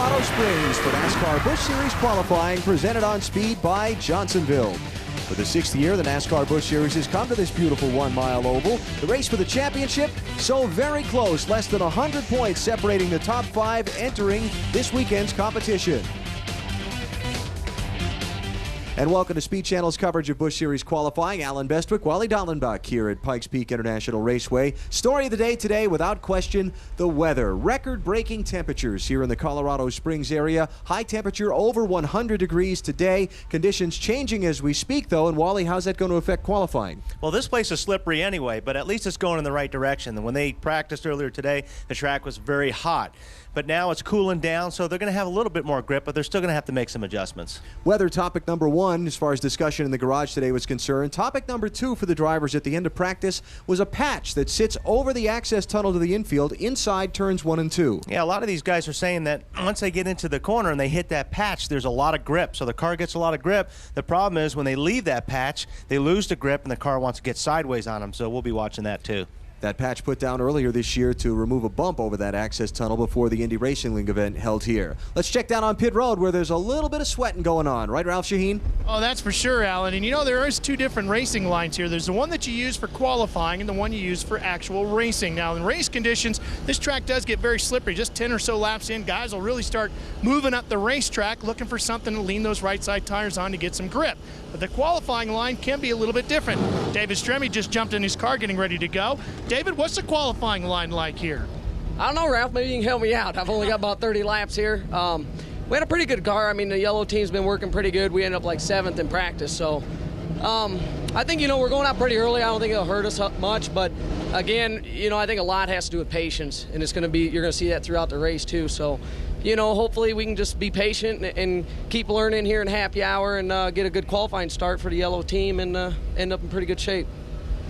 Colorado Springs for NASCAR Busch Series qualifying, presented on speed by Johnsonville. For the 6th year, the NASCAR Busch Series has come to this beautiful 1-mile oval. The race for the championship, so very close, less than 100 points separating the top 5 entering this weekend's competition. And welcome to Speed Channel's coverage of Busch Series qualifying. Alan Bestwick, Wally Dallenbach here at Pikes Peak International Raceway. Story of the day today, without question, the weather. Record-breaking temperatures here in the Colorado Springs area. High temperature over 100 degrees today. Conditions changing as we speak, though. And Wally, how's that going to affect qualifying? Well, this place is slippery anyway, but at least it's going in the right direction. When they practiced earlier today, the track was very hot. But now it's cooling down, so they're going to have a little bit more grip, but they're still going to have to make some adjustments. Weather topic number 1, as far as discussion in the garage today was concerned. Topic number 2 for the drivers at the end of practice was a patch that sits over the access tunnel to the infield inside turns 1 and 2. Yeah, a lot of these guys are saying that once they get into the corner and they hit that patch, there's a lot of grip. So the car gets a lot of grip. The problem is when they leave that patch, they lose the grip and the car wants to get sideways on them. So we'll be watching that too. That patch put down earlier this year to remove a bump over that access tunnel before the Indy Racing League event held here. Let's check down on pit road where there's a little bit of sweating going on. Right, Ralph Shaheen? Oh, that's for sure, Alan. And you know, there is 2 different racing lines here. There's the one that you use for qualifying and the one you use for actual racing. Now, in race conditions, this track does get very slippery. Just 10 or so laps in, guys will really start moving up the racetrack, looking for something to lean those right side tires on to get some grip. But the qualifying line can be a little bit different. David Stremme just jumped in his car getting ready to go. David, what's the qualifying line like here? I don't know, Ralph. Maybe you can help me out. I've only got about 30 laps here. We had a pretty good car. I mean, the yellow team's been working pretty good. We ended up like 7th in practice. So I think, you know, we're going out pretty early. I don't think it'll hurt us much. But again, you know, I think a lot has to do with patience. And it's going to be, you're going to see that throughout the race too. So, you know, hopefully we can just be patient and keep learning here in happy hour and get a good qualifying start for the yellow team and end up in pretty good shape.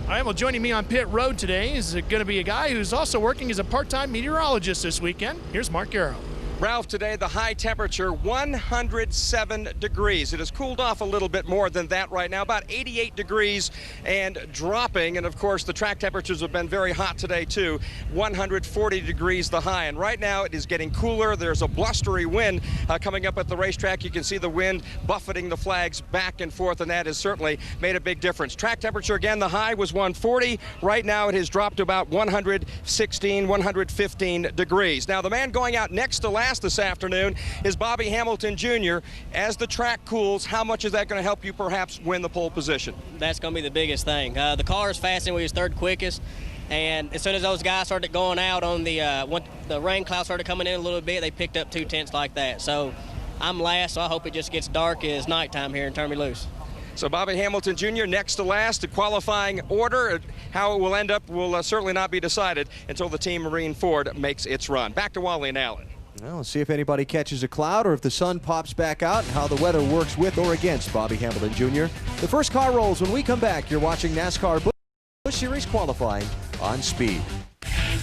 All right, well, joining me on pit road today is going to be a guy who's also working as a part-time meteorologist this weekend. Here's Mark Garrow. Ralph, today the high temperature 107 degrees. It has cooled off a little bit more than that right now, about 88 degrees and dropping. And of course the track temperatures have been very hot today too. 140 degrees the high, and right now it is getting cooler. There's a blustery wind coming up at the racetrack. You can see the wind buffeting the flags back and forth, and that has certainly made a big difference. Track temperature again, the high was 140. Right now it has dropped to about 116, 115 degrees. Now the man going out next to last this afternoon is Bobby Hamilton Jr. As the track cools, how much is that going to help you perhaps win the pole position? That's going to be the biggest thing. The car is fast and we was 3rd quickest, and as soon as those guys started going out on when the rain cloud started coming in a little bit, they picked up 2 tenths like that. So I'm last, so I hope it just gets dark as nighttime here and turn me loose. So Bobby Hamilton Jr. next to last. The qualifying order, how it will end up will certainly not be decided until the Team Marine Ford makes its run. Back to Wally and Allen. Well, let's see if anybody catches a cloud or if the sun pops back out and how the weather works with or against Bobby Hamilton Jr. The first car rolls when we come back. You're watching NASCAR Busch Series qualifying on Speed.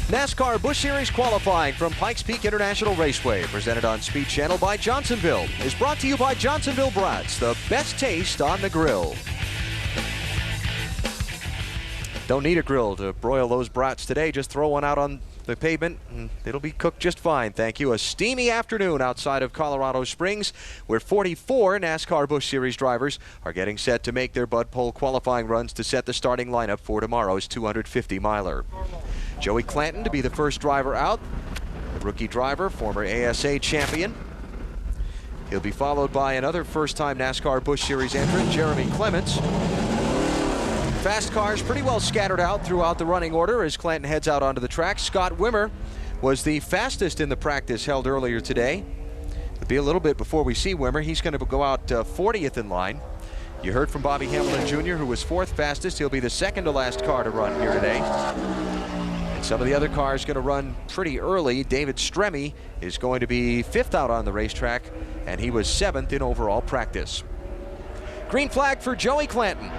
NASCAR Busch Series qualifying from Pikes Peak International Raceway, presented on Speed Channel by Johnsonville, is brought to you by Johnsonville Brats, the best taste on the grill. Don't need a grill to broil those brats today. Just throw one out on the pavement and it'll be cooked just fine, thank you. A steamy afternoon outside of Colorado Springs, where 44 NASCAR Busch Series drivers are getting set to make their Bud Pole qualifying runs to set the starting lineup for tomorrow's 250-miler. Joey Clanton to be the first driver out, rookie driver, former ASA champion. He'll be followed by another first-time NASCAR Busch Series entrant, Jeremy Clements. Fast cars pretty well scattered out throughout the running order as Clanton heads out onto the track. Scott Wimmer was the fastest in the practice held earlier today. It'll be a little bit before we see Wimmer. He's going to go out 40th in line. You heard from Bobby Hamilton Jr., who was 4th fastest. He'll be the second to last car to run here today. And some of the other cars going to run pretty early. David Stremme is going to be 5th out on the racetrack, and he was 7th in overall practice. Green flag for Joey Clanton.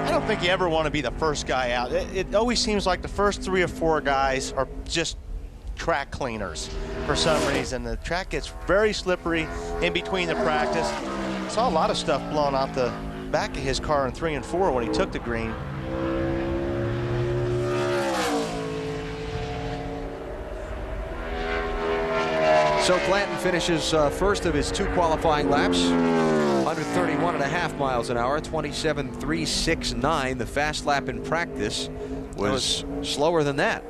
I don't think you ever want to be the first guy out. It always seems like the first 3 or 4 guys are just track cleaners for some reason. The track gets very slippery in between the practice. Saw a lot of stuff blown off the back of his car in 3 and 4 when he took the green. So Clanton finishes first of his 2 qualifying laps. 131.5 miles an hour, 27.369. The fast lap in practice was slower than that.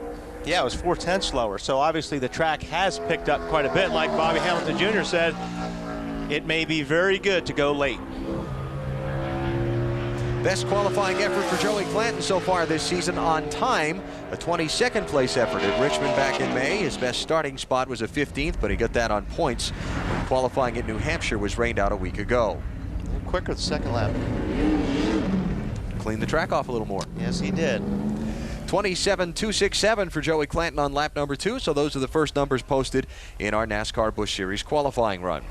Yeah, it was 4/10 slower. So obviously the track has picked up quite a bit. Like Bobby Hamilton Jr. said, it may be very good to go late. Best qualifying effort for Joey Clanton so far this season on time. A 22nd place effort at Richmond back in May. His best starting spot was a 15th, but he got that on points. Qualifying at New Hampshire was rained out a week ago. A little quicker the second lap. Cleaned the track off a little more. Yes, he did. 27.267 for Joey Clanton on lap number 2. So those are the first numbers posted in our NASCAR Busch Series qualifying run.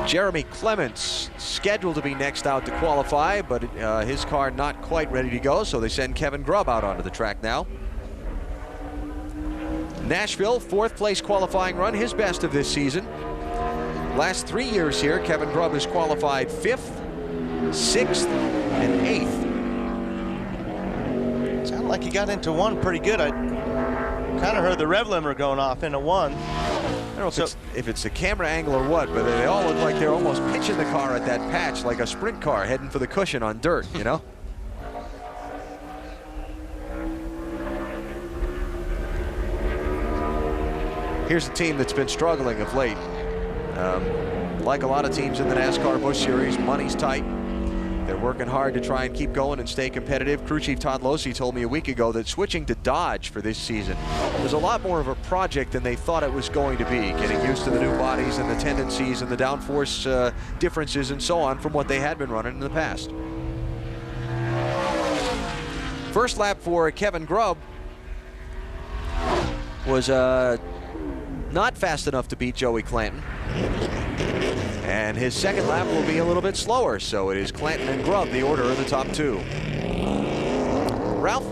Jeremy Clements scheduled to be next out to qualify, but his car not quite ready to go, so they send Kevin Grubb out onto the track now. Nashville, 4th place qualifying run, his best of this season. Last 3 years here, Kevin Grubb has qualified 5th, 6th, and 8th. Sounded like he got into 1 pretty good. I kind of heard the rev limiter going off into 1. I don't know if it's the camera angle or what, but they all look like they're almost pitching the car at that patch like a sprint car heading for the cushion on dirt, you know? Here's a team that's been struggling of late. Like a lot of teams in the NASCAR Busch Series, money's tight. They're working hard to try and keep going and stay competitive. Crew Chief Todd Losey told me a week ago that switching to Dodge for this season was a lot more of a project than they thought it was going to be, getting used to the new bodies and the tendencies and the downforce differences and so on from what they had been running in the past. First lap for Kevin Grubb was not fast enough to beat Joey Clanton. And his second lap will be a little bit slower, so it is Clanton and Grubb, the order of the top 2. Ralph?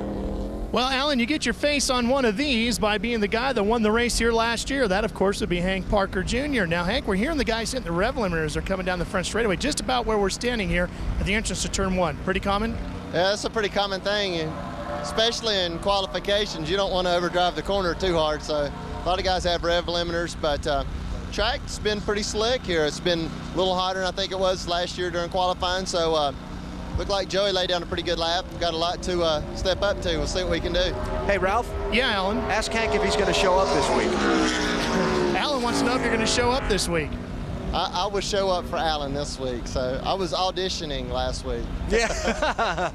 Well, Alan, you get your face on one of these by being the guy that won the race here last year. That, of course, would be Hank Parker Jr. Now, Hank, we're hearing the guys hitting the rev limiters are coming down the front straightaway, just about where we're standing here at the entrance to turn 1. Pretty common? Yeah, that's a pretty common thing, especially in qualifications. You don't want to overdrive the corner too hard, so a lot of guys have rev limiters, but track's been pretty slick here. It's been a little hotter than I think it was last year during qualifying, so looked like Joey laid down a pretty good lap. Got a lot to step up to. We'll see what we can do. Hey, Ralph? Yeah, Alan? Ask Hank if he's going to show up this week. Alan wants to know if you're going to show up this week. I will show up for Alan this week, so I was auditioning last week. Yeah.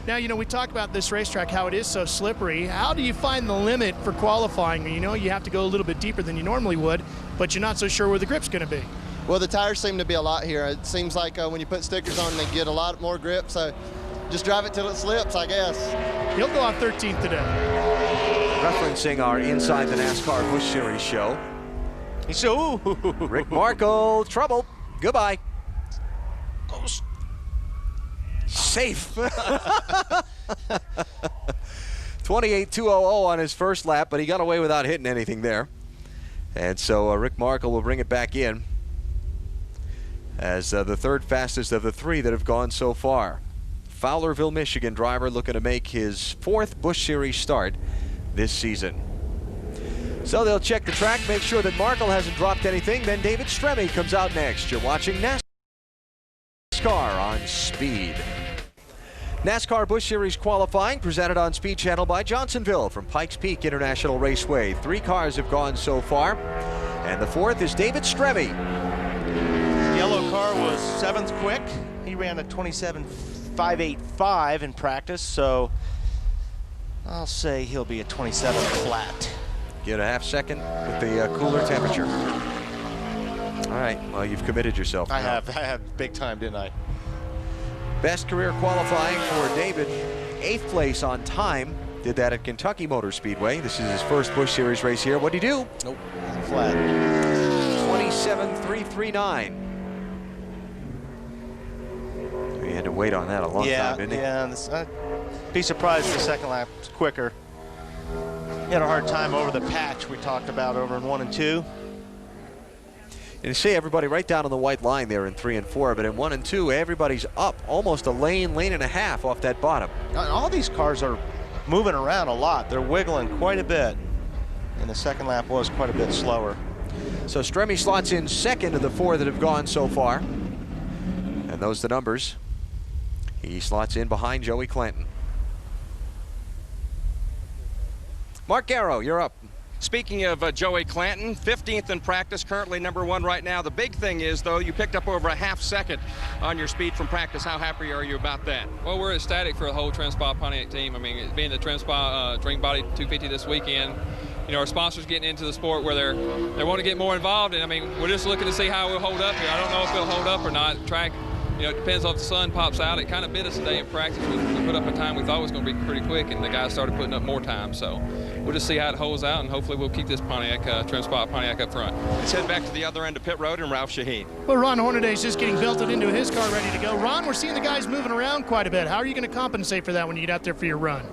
Now, you know, we talk about this racetrack, how it is so slippery. How do you find the limit for qualifying? You know, you have to go a little bit deeper than you normally would, but you're not so sure where the grip's going to be. Well, the tires seem to be a lot here. It seems like when you put stickers on, they get a lot more grip, so just drive it till it slips, I guess. He'll go off 13th today. Referencing our Inside the NASCAR Busch Series show. He's ooh. Rick Markle, trouble. Goodbye. Safe. 28.200 on his first lap, but he got away without hitting anything there. And so Rick Markle will bring it back in as the 3rd fastest of the 3 that have gone so far. Fowlerville, Michigan driver looking to make his 4th Busch Series start this season. So they'll check the track, make sure that Markle hasn't dropped anything. Then David Stremme comes out next. You're watching NASCAR on Speed. NASCAR Busch Series qualifying presented on Speed Channel by Johnsonville from Pikes Peak International Raceway. 3 cars have gone so far, and the 4th is David Stremme. The yellow car was 7th quick. He ran a 27.585 in practice, so I'll say he'll be a 27 flat. Get a half second with the cooler temperature. All right, well, you've committed yourself. I have big time, didn't I? Best career qualifying for David, 8th place on time. Did that at Kentucky Motor Speedway. This is his first Busch Series race here. What'd he do? Nope, flat. 27.339. He had to wait on that a long time, didn't he? Yeah, I'd be surprised if the second lap was quicker. He had a hard time over the patch we talked about over in 1 and 2. And you see everybody right down on the white line there in 3 and 4, but in 1 and 2, everybody's up almost a lane and a half off that bottom. All these cars are moving around a lot. They're wiggling quite a bit. And the second lap was quite a bit slower. So Stremme slots in second of the 4 that have gone so far. And those are the numbers. He slots in behind Joey Clanton. Mark Garrow, you're up. Speaking of Joey Clanton, 15th in practice, currently #1 right now. The big thing is, though, you picked up over a half second on your speed from practice. How happy are you about that? Well, we're ecstatic for the whole Trimspa Pontiac team. I mean, it being the Trimspa Dream Body 250 this weekend, you know, our sponsors getting into the sport where they want to get more involved. And I mean, we're just looking to see how we'll hold up here. I don't know if we'll hold up or not. Track, you know, it depends on if the sun pops out. It kind of bit us today in practice. We put up a time we thought was going to be pretty quick, and the guys started putting up more time. So we'll just see how it holds out, and hopefully we'll keep this Pontiac, Trimspa Pontiac up front. Let's head back to the other end of pit road and Ralph Shaheen. Well, Ron Hornaday's just getting belted into his car, ready to go. Ron, we're seeing the guys moving around quite a bit. How are you going to compensate for that when you get out there for your run?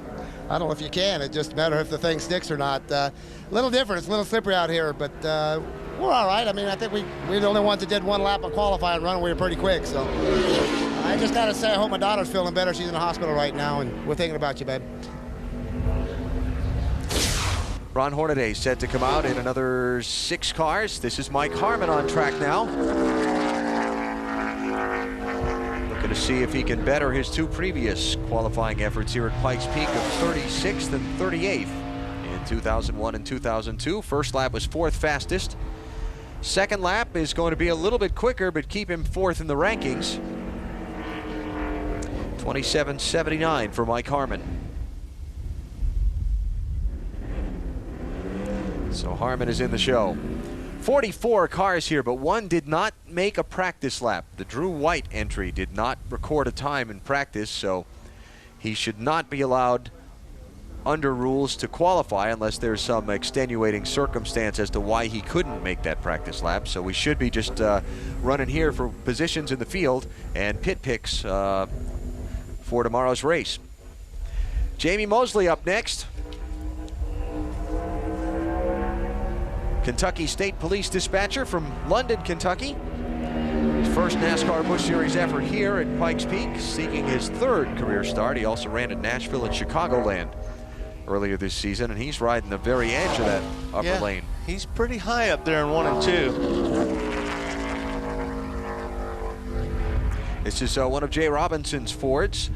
I don't know if you can. It just matters if the thing sticks or not. A little different. It's a little slippery out here, but we're all right. I mean, I think we're the only ones that did 1 lap of qualifying run. We were pretty quick, so I just got to say I hope my daughter's feeling better. She's in the hospital right now, and we're thinking about you, babe. Ron Hornaday set to come out in another 6 cars. This is Mike Harmon on track now. Looking to see if he can better his 2 previous qualifying efforts here at Pikes Peak of 36th and 38th in 2001 and 2002. First lap was 4th fastest. Second lap is going to be a little bit quicker, but keep him 4th in the rankings. 27.79 for Mike Harmon. So Harmon is in the show. 44 cars here, but 1 did not make a practice lap. The Drew White entry did not record a time in practice, so he should not be allowed under rules to qualify unless there's some extenuating circumstance as to why he couldn't make that practice lap. So we should be just running here for positions in the field and pit picks for tomorrow's race. Jamie Mosley up next. Kentucky State Police dispatcher from London, Kentucky. His first NASCAR Busch Series effort here at Pikes Peak, seeking his 3rd career start. He also ran at Nashville and Chicagoland earlier this season, and he's riding the very edge of that upper lane. He's pretty high up there in 1 and 2. This is one of Jay Robinson's Fords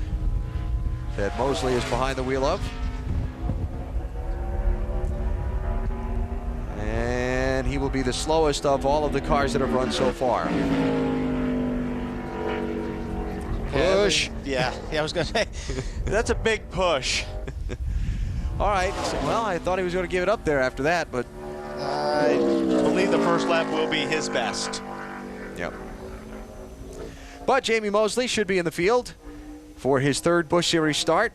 that Mosley is behind the wheel of. And he will be the slowest of all of the cars that have run so far. Push. Yeah, I was going to say, that's a big push. All right, so, well, I thought he was going to give it up there after that, but I believe the first lap will be his best. Yep. But Jamie Mosley should be in the field for his 3rd Busch Series start.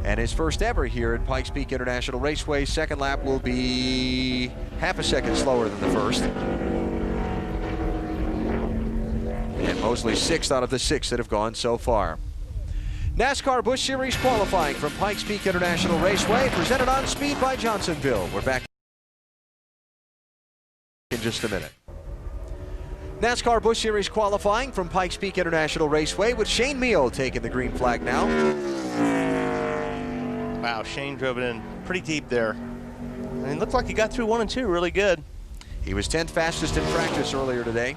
And his first ever here at Pikes Peak International Raceway. Second lap will be half a second slower than the first. And Mosley 6th out of the 6 that have gone so far. NASCAR Busch Series qualifying from Pikes Peak International Raceway, presented on speed by Johnsonville. We're back in just a minute. NASCAR Busch Series qualifying from Pikes Peak International Raceway with Shane Meal taking the green flag now. Wow, Shane drove it in pretty deep there. And it looked like he got through 1 and 2 really good. He was 10th fastest in practice earlier today.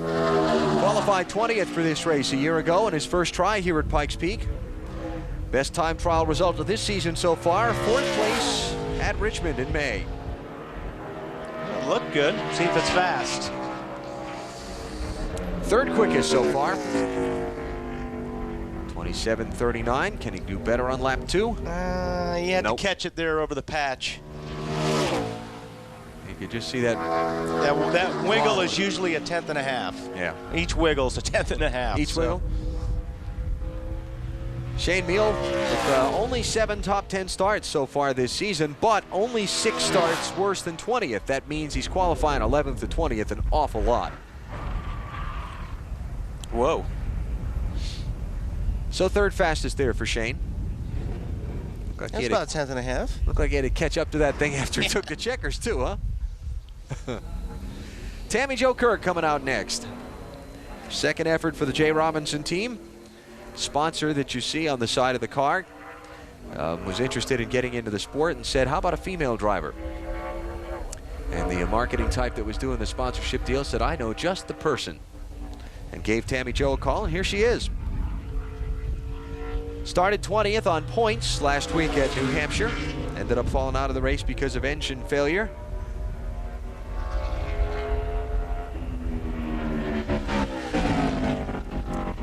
Qualified 20th for this race a year ago in his first try here at Pikes Peak. Best time trial result of this season so far, 4th place at Richmond in May. It looked good. See if it's fast. 3rd quickest so far. 27.39. Can he do better on lap 2? He had to catch it there over the patch. You could just see that. That wiggle is usually a 1/10 and a half. Yeah. Each wiggle is a 1/10 and a half. Each wiggle. Shane Meal with only 7 top 10 starts so far this season, but only 6 starts worse than 20th. That means he's qualifying 11th to 20th an awful lot. Whoa. So 3rd fastest there for Shane. That's about a 1/10 and a half. Looked like he had to catch up to that thing after he took the checkers too, huh? Tammy Jo Kirk coming out next. 2nd effort for the Jay Robinson team. sponsor that you see on the side of the car was interested in getting into the sport and said, how about a female driver? And the marketing type that was doing the sponsorship deal said, I know just the person, and gave Tammy Jo a call, and here she is. Started 20th on points last week at New Hampshire. Ended up falling out of the race because of engine failure.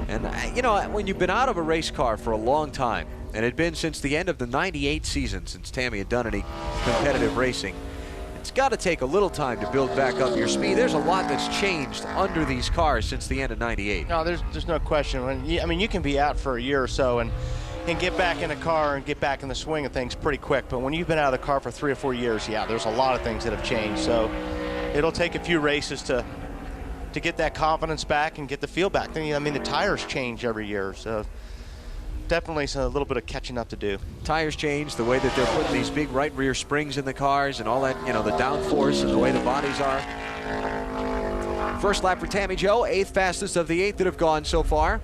And, you know, when you've been out of a race car for a long time, and it had been since the end of the '98 season since Tammy had done any competitive racing, it's got to take a little time to build back up your speed. There's a lot that's changed under these cars since the end of '98. No, there's no question. I mean, you can be out for a year or so and get back in a car and get back in the swing of things pretty quick. But when you've been out of the car for 3 or 4 years, yeah, there's a lot of things that have changed. So it'll take a few races to get that confidence back and get the feel back. I mean, the tires change every year, so definitely a little bit of catching up to do. Tires change, the way that they're putting these big right rear springs in the cars and all that, you know, the downforce and the way the bodies are. First lap for Tammy Jo, 8th fastest of the 8 that have gone so far.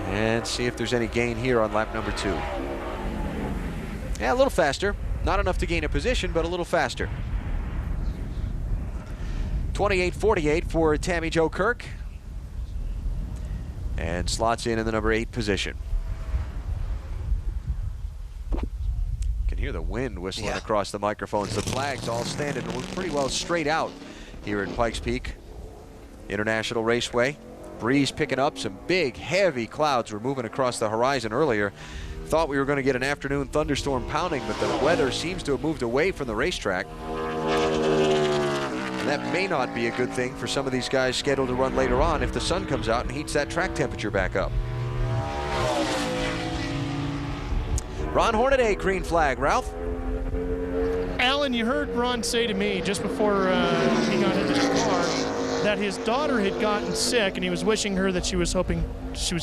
And see if there's any gain here on lap number 2. Yeah, a little faster. Not enough to gain a position, but a little faster. 28.48 for Tammy Jo Kirk. And slots in the number 8 position. Can hear the wind whistling across the microphones. The flags all standing pretty well straight out here at Pikes Peak International Raceway. Breeze picking up. Some big, heavy clouds were moving across the horizon earlier. Thought we were going to get an afternoon thunderstorm pounding, but the weather seems to have moved away from the racetrack. And that may not be a good thing for some of these guys scheduled to run later on if the sun comes out and heats that track temperature back up. Ron Hornaday, green flag. Ralph? Alan, you heard Ron say to me just before he got into the car that his daughter had gotten sick and he was wishing her that she was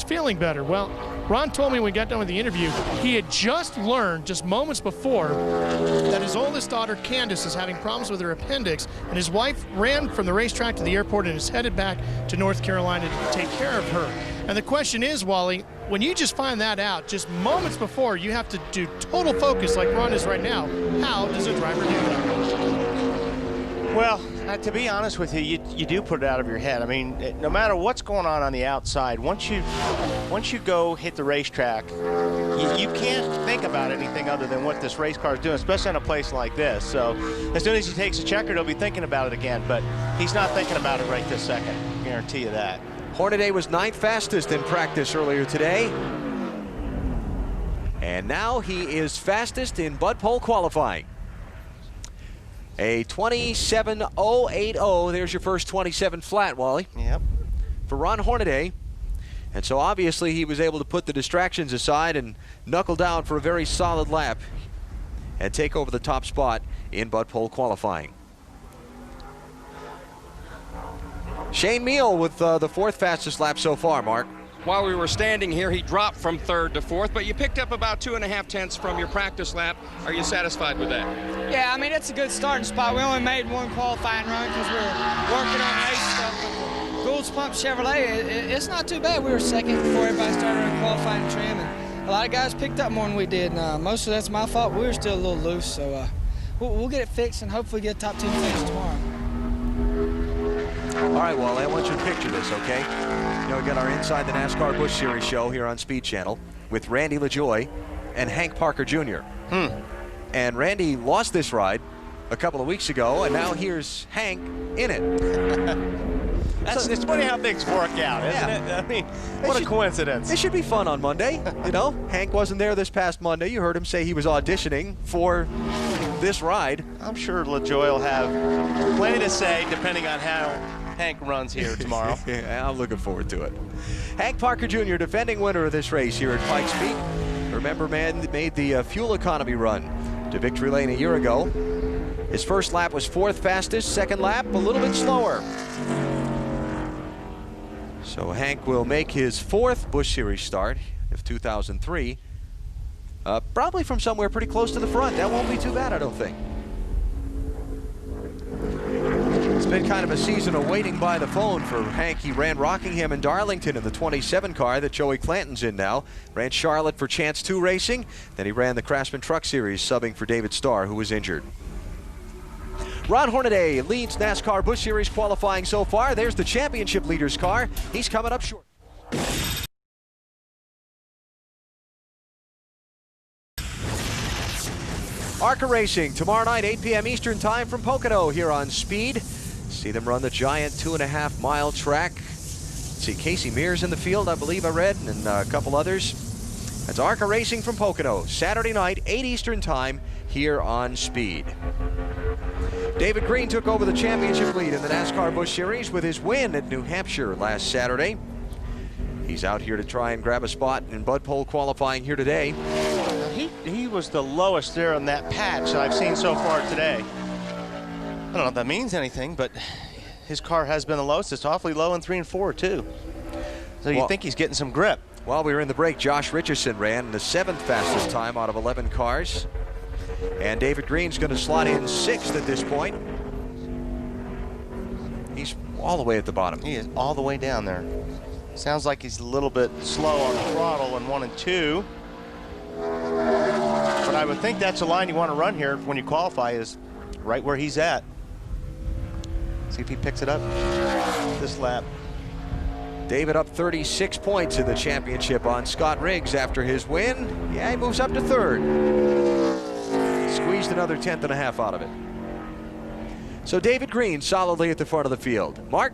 feeling better. Well, Ron told me when we got done with the interview, he had just learned just moments before that his oldest daughter, Candace, is having problems with her appendix, and his wife ran from the racetrack to the airport and is headed back to North Carolina to take care of her. And the question is, Wally, when you just find that out just moments before you have to do total focus like Ron is right now, how does a driver do that? Well, to be honest with you, you do put it out of your head. I mean, no matter what's going on the outside, once you go hit the racetrack, you can't think about anything other than what this race car is doing, especially in a place like this. So as soon as he takes a checker, he'll be thinking about it again, but he's not thinking about it right this second. I guarantee you that. Hornaday was 9th fastest in practice earlier today. And now he is fastest in Bud Pole qualifying. A 27.080. There's your first 27 flat, Wally. Yep. For Ron Hornaday. And so obviously he was able to put the distractions aside and knuckle down for a very solid lap and take over the top spot in Bud Pole qualifying. Shane Meal with the 4th fastest lap so far, Mark. While we were standing here, he dropped from 3rd to 4th, but you picked up about 2.5 tenths from your practice lap. Are you satisfied with that? Yeah, I mean, it's a good starting spot. We only made one qualifying run because we were working on race stuff. But Gould's Pump Chevrolet, it's not too bad. We were second before everybody started on qualifying trim, and a lot of guys picked up more than we did. And, most of that's my fault. We were still a little loose, so we'll get it fixed and hopefully get top 10 finish tomorrow. All right, Wally, I want you to picture this, okay? You know, we got our Inside the NASCAR Busch Series show here on Speed Channel with Randy LaJoie and Hank Parker Jr. And Randy lost this ride a couple of weeks ago, and now here's Hank in it. It's funny how things work out, isn't it? I mean, what a coincidence. It should be fun on Monday, you know? Hank wasn't there this past Monday. You heard him say he was auditioning for this ride. I'm sure LaJoie will have plenty to say depending on how Hank runs here tomorrow. Yeah, I'm looking forward to it. Hank Parker Jr., defending winner of this race here at Pikes Peak. Remember, man, made the fuel economy run to victory lane a year ago. His first lap was 4th fastest, second lap a little bit slower. So Hank will make his 4th Busch Series start of 2003. Probably from somewhere pretty close to the front. That won't be too bad, I don't think. been kind of a season of waiting by the phone for Hank. He ran Rockingham and Darlington in the 27 car that Joey Clanton's in now. Ran Charlotte for Chance 2 Racing. Then he ran the Craftsman Truck Series, subbing for David Starr, who was injured. Ron Hornaday leads NASCAR Busch Series qualifying so far. There's the championship leader's car. He's coming up short. ARCA Racing tomorrow night, 8 p.m. Eastern time from Pocono here on Speed. See them run the giant 2.5-mile track. See Casey Mears in the field, I believe I read, and a couple others. That's ARCA Racing from Pocono, Saturday night, 8 Eastern time here on Speed. David Green took over the championship lead in the NASCAR Busch Series with his win at New Hampshire last Saturday. He's out here to try and grab a spot in Bud Pole qualifying here today. He was the lowest there on that patch I've seen so far today. I don't know if that means anything, but his car has been the lowest. It's awfully low in 3 and 4 too. So you think he's getting some grip. While we were in the break, Josh Richardson ran the 7th fastest time out of 11 cars. And David Green's going to slot in 6th at this point. He's all the way at the bottom. He is all the way down there. Sounds like he's a little bit slow on the throttle in 1 and 2. But I would think that's a line you want to run here when you qualify, is right where he's at. See if he picks it up this lap. David up 36 points in the championship on Scott Riggs after his win. Yeah, he moves up to 3rd. Squeezed another 10.5 out of it. So David Green solidly at the front of the field. Mark?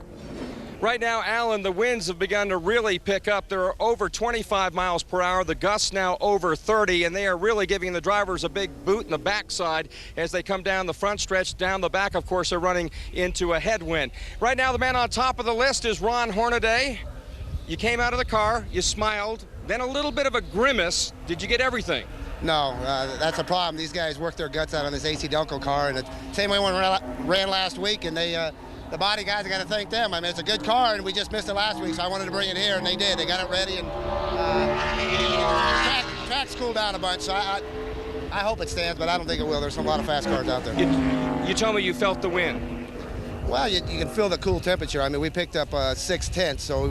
Right now, Alan, the winds have begun to really pick up. They're over 25 miles per hour. The gusts now over 30, and they are really giving the drivers a big boot in the backside as they come down the front stretch. Down the back, of course, they're running into a headwind. Right now, the man on top of the list is Ron Hornaday. You came out of the car, you smiled, then a little bit of a grimace. Did you get everything? No, that's a problem. These guys work their guts out on this AC Delco car, and the same way one ran last week, and they the body guys, I got to thank them. I mean, it's a good car, and we just missed it last week, so I wanted to bring it here, and they did. They got it ready, and track's cooled down a bunch, so I hope it stands, but I don't think it will. There's a lot of fast cars out there. You told me you felt the wind. Well, you can feel the cool temperature. I mean, we picked up 6 tenths, so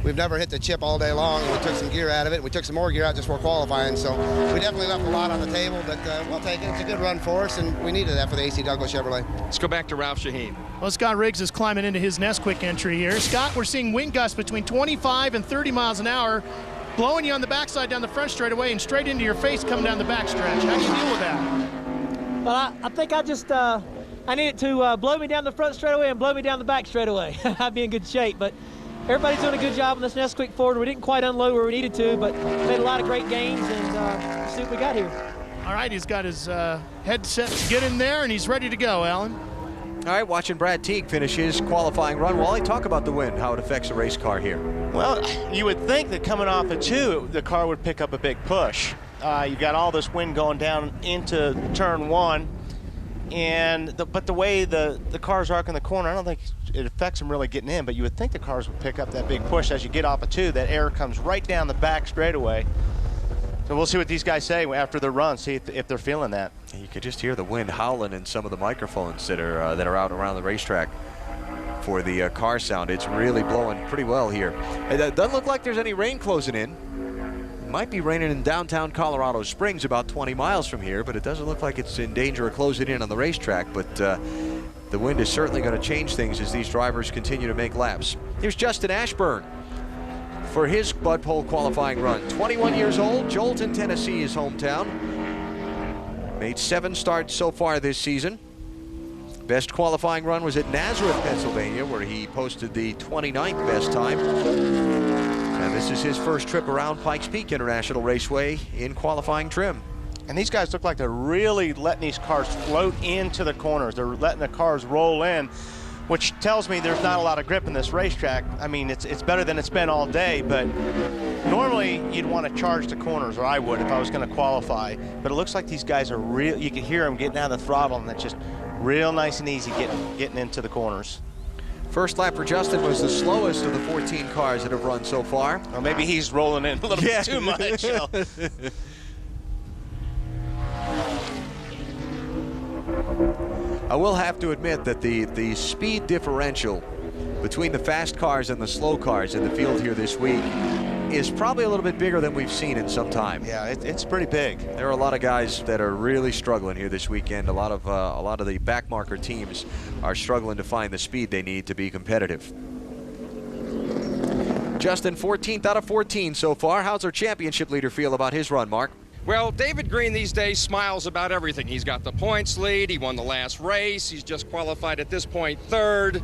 we've never hit the chip all day long, and we took some gear out of it. We took some more gear out just for qualifying, so we definitely left a lot on the table, but we'll take it. It's a good run for us, and we needed that for the AC Douglas Chevrolet. Let's go back to Ralph Shaheen. Well, Scott Riggs is climbing into his Nesquik entry here. Scott, we're seeing wind gusts between 25 and 30 miles an hour, blowing you on the backside down the front straightaway and straight into your face coming down the backstretch. How do you deal with that? Well, I think I just I need it to blow me down the front straightaway and blow me down the back straightaway. I'd be in good shape, but everybody's doing a good job on this Nesquik Ford. We didn't quite unload where we needed to, but made a lot of great gains, and let's see what we got here. All right, he's got his headset to get in there, and he's ready to go, Alan. All right, watching Brad Teague finish his qualifying run. Wally, talk about the wind, how it affects a race car here. Well, you would think that coming off of 2, the car would pick up a big push. You've got all this wind going down into turn 1. But the way the cars arc in the corner, I don't think it affects them really getting in, but you would think the cars would pick up that big push as you get off of 2. That air comes right down the back straightaway. So we'll see what these guys say after their run, see if they're feeling that. You could just hear the wind howling in some of the microphones that are out around the racetrack for the car sound. It's really blowing pretty well here. It doesn't look like there's any rain closing in. Might be raining in downtown Colorado Springs, about 20 miles from here, but it doesn't look like it's in danger of closing in on the racetrack. But the wind is certainly going to change things as these drivers continue to make laps. Here's Justin Ashburn for his Bud Pole qualifying run. 21 years old, Joelton, Tennessee, his hometown. Made 7 starts so far this season. Best qualifying run was at Nazareth, Pennsylvania, where he posted the 29th best time. And this is his first trip around Pikes Peak International Raceway in qualifying trim. And these guys look like they're really letting these cars float into the corners. They're letting the cars roll in, which tells me there's not a lot of grip in this racetrack. I mean, it's better than it's been all day, but normally you'd want to charge the corners, or I would if I was going to qualify. But it looks like these guys are real. You can hear them getting out of the throttle, and it's just real nice and easy getting into the corners. First lap for Justin was the slowest of the 14 cars that have run so far. Well, maybe he's rolling in a little bit too much. I will have to admit that the speed differential between the fast cars and the slow cars in the field here this week is probably a little bit bigger than we've seen in some time. Yeah, it's pretty big. There are a lot of guys that are really struggling here this weekend. A lot of the backmarker teams are struggling to find the speed they need to be competitive. Justin, 14th out of 14 so far. How's our championship leader feel about his run, Mark? Well, David Green these days smiles about everything. He's got the points lead. He won the last race. He's just qualified at this point third.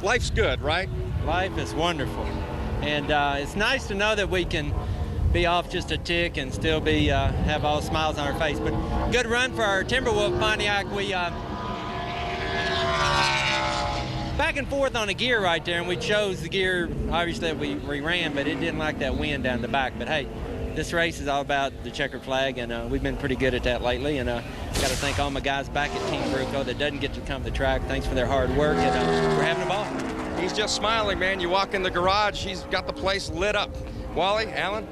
Life's good, right? Life is wonderful. And it's nice to know that we can be off just a tick and still be have all smiles on our face. But good run for our Timberwolf Pontiac. We back and forth on a gear right there, and we chose the gear, obviously, that we ran, but it didn't like that wind down the back. But hey, this race is all about the checkered flag, and we've been pretty good at that lately. And got to thank all my guys back at Team Bruco that doesn't get to come to the track. Thanks for their hard work, and we're having a ball. He's just smiling, man. You walk in the garage, he's got the place lit up. Wally, Alan?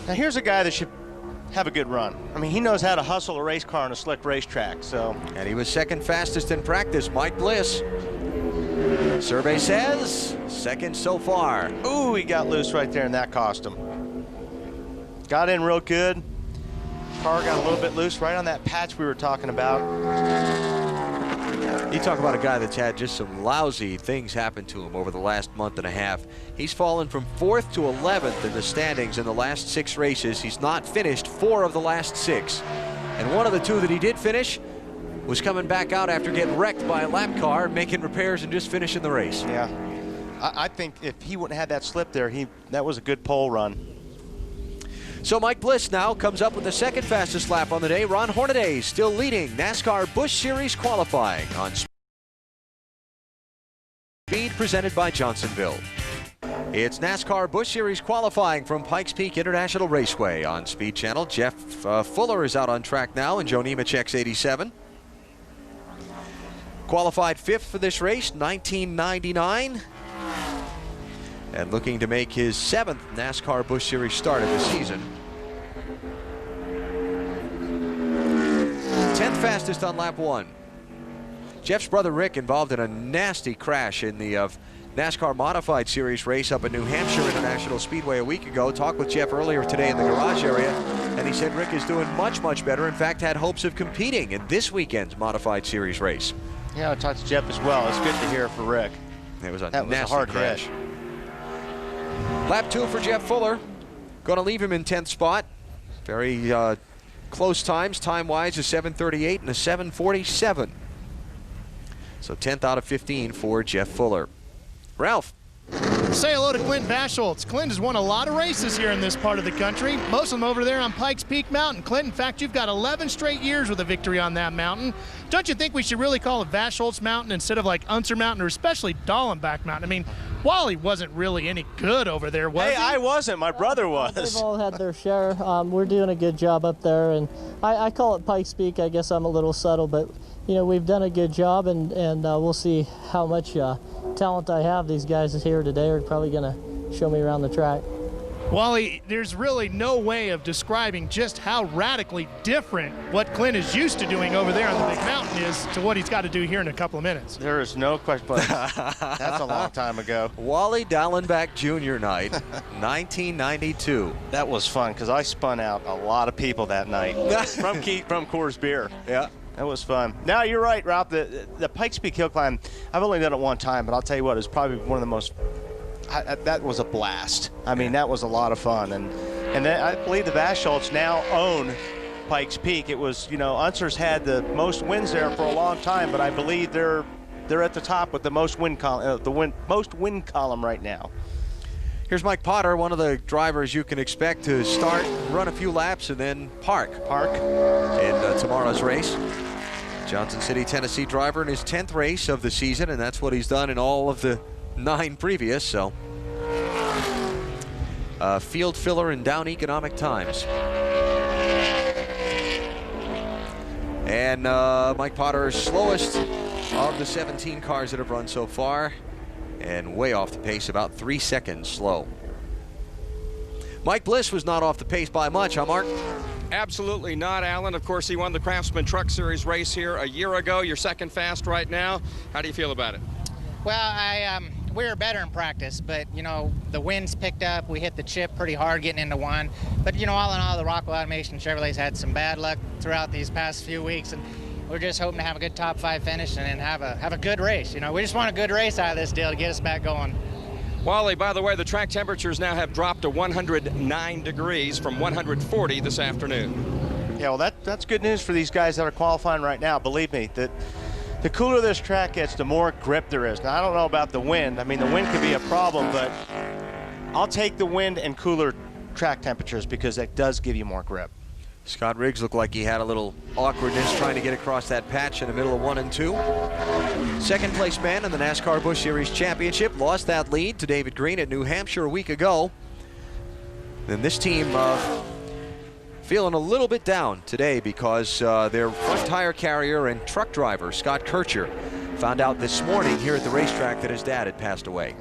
Now here's a guy that should have a good run. I mean, he knows how to hustle a race car on a slick racetrack, so. And he was second fastest in practice, Mike Bliss. Survey says second so far. Ooh, he got loose right there in that costume. Got in real good. Car got a little bit loose right on that patch we were talking about. You talk about a guy that's had just some lousy things happen to him over the last month and a half. He's fallen from 4th to 11th in the standings in the last 6 races. He's not finished 4 of the last 6. And one of the 2 that he did finish was coming back out after getting wrecked by a lap car, making repairs and just finishing the race. Yeah, I think if he wouldn't have had that slip there, that was a good pole run. So Mike Bliss now comes up with the second fastest lap on the day. Ron Hornaday still leading NASCAR Busch Series qualifying on Speed, presented by Johnsonville. It's NASCAR Busch Series qualifying from Pikes Peak International Raceway on Speed Channel. Jeff Fuller is out on track now in Joe Nemechek's 87. Qualified 5th for this race, 1999. And looking to make his 7th NASCAR Busch Series start of the season. 10th fastest on lap 1. Jeff's brother Rick involved in a nasty crash in the NASCAR Modified Series race up at New Hampshire International Speedway a week ago. Talked with Jeff earlier today in the garage area, and he said Rick is doing much, much better. In fact, had hopes of competing in this weekend's Modified Series race. Yeah, I talked to Jeff as well. It's good to hear for Rick. It was a nasty hard crash. hit. Lap 2 for Jeff Fuller. Going to leave him in 10th spot. Very close times. Time-wise, a 7:38 and a 7:47. So 10th out of 15 for Jeff Fuller. Ralph. Say hello to Clint Baschholtz. Clint has won a lot of races here in this part of the country, most of them over there on Pikes Peak Mountain. Clint, in fact, you've got 11 straight years with a victory on that mountain. Don't you think we should really call it Baschholtz Mountain instead of like Unser Mountain, or especially Dallenbach Mountain? I mean, Wally wasn't really any good over there, was he? Hey, I wasn't. My brother was. They've all had their share. We're doing a good job up there, and I call it Pikes Peak. I guess I'm a little subtle, but you know, we've done a good job, and we'll see how much talent I have. These guys here today are probably going to show me around the track. Wally, there's really no way of describing just how radically different what Clint is used to doing over there on the big mountain is to what he's got to do here in a couple of minutes. There is no question. That's a long time ago. Wally Dallenbach Jr. night, 1992. That was fun because I spun out a lot of people that night from Coors Beer. Yeah. That was fun. Now, you're right, Ralph. The Pikes Peak Hill Climb, I've only done it one time, but I'll tell you what, it's probably one of the most, that was a blast. I mean, that was a lot of fun. And then I believe the Baschholtz now own Pikes Peak. It was, you know, Unser's had the most wins there for a long time, but I believe they're at the top with the most win column, most win column right now. Here's Mike Potter, one of the drivers you can expect to start, run a few laps, and then park in tomorrow's race. Johnson City, Tennessee driver in his 10th race of the season, and that's what he's done in all of the 9 previous. So, field filler in down economic times. And Mike Potter, slowest of the 17 cars that have run so far, and way off the pace, about 3 seconds slow. Mike Bliss was not off the pace by much, huh, Mark? Absolutely not, Alan. Of course, he won the Craftsman Truck Series race here a year ago. You're second fast right now. How do you feel about it? Well, we were better in practice, but, you know, the winds picked up. We hit the chip pretty hard getting into one. But, you know, all in all, the Rockwell Automation Chevrolet's had some bad luck throughout these past few weeks, and we're just hoping to have a good top 5 finish and then have a good race. You know, we just want a good race out of this deal to get us back going. Wally, by the way, the track temperatures now have dropped to 109 degrees from 140 this afternoon. Yeah, well, that's good news for these guys that are qualifying right now. Believe me, that the cooler this track gets, the more grip there is. Now, I don't know about the wind. I mean, the wind could be a problem, but I'll take the wind and cooler track temperatures because that does give you more grip. Scott Riggs looked like he had a little awkwardness trying to get across that patch in the middle of 1 and 2. Second place man in the NASCAR Busch Series Championship lost that lead to David Green at New Hampshire a week ago. Then this team feeling a little bit down today because their front tire carrier and truck driver, Scott Kircher, found out this morning here at the racetrack that his dad had passed away.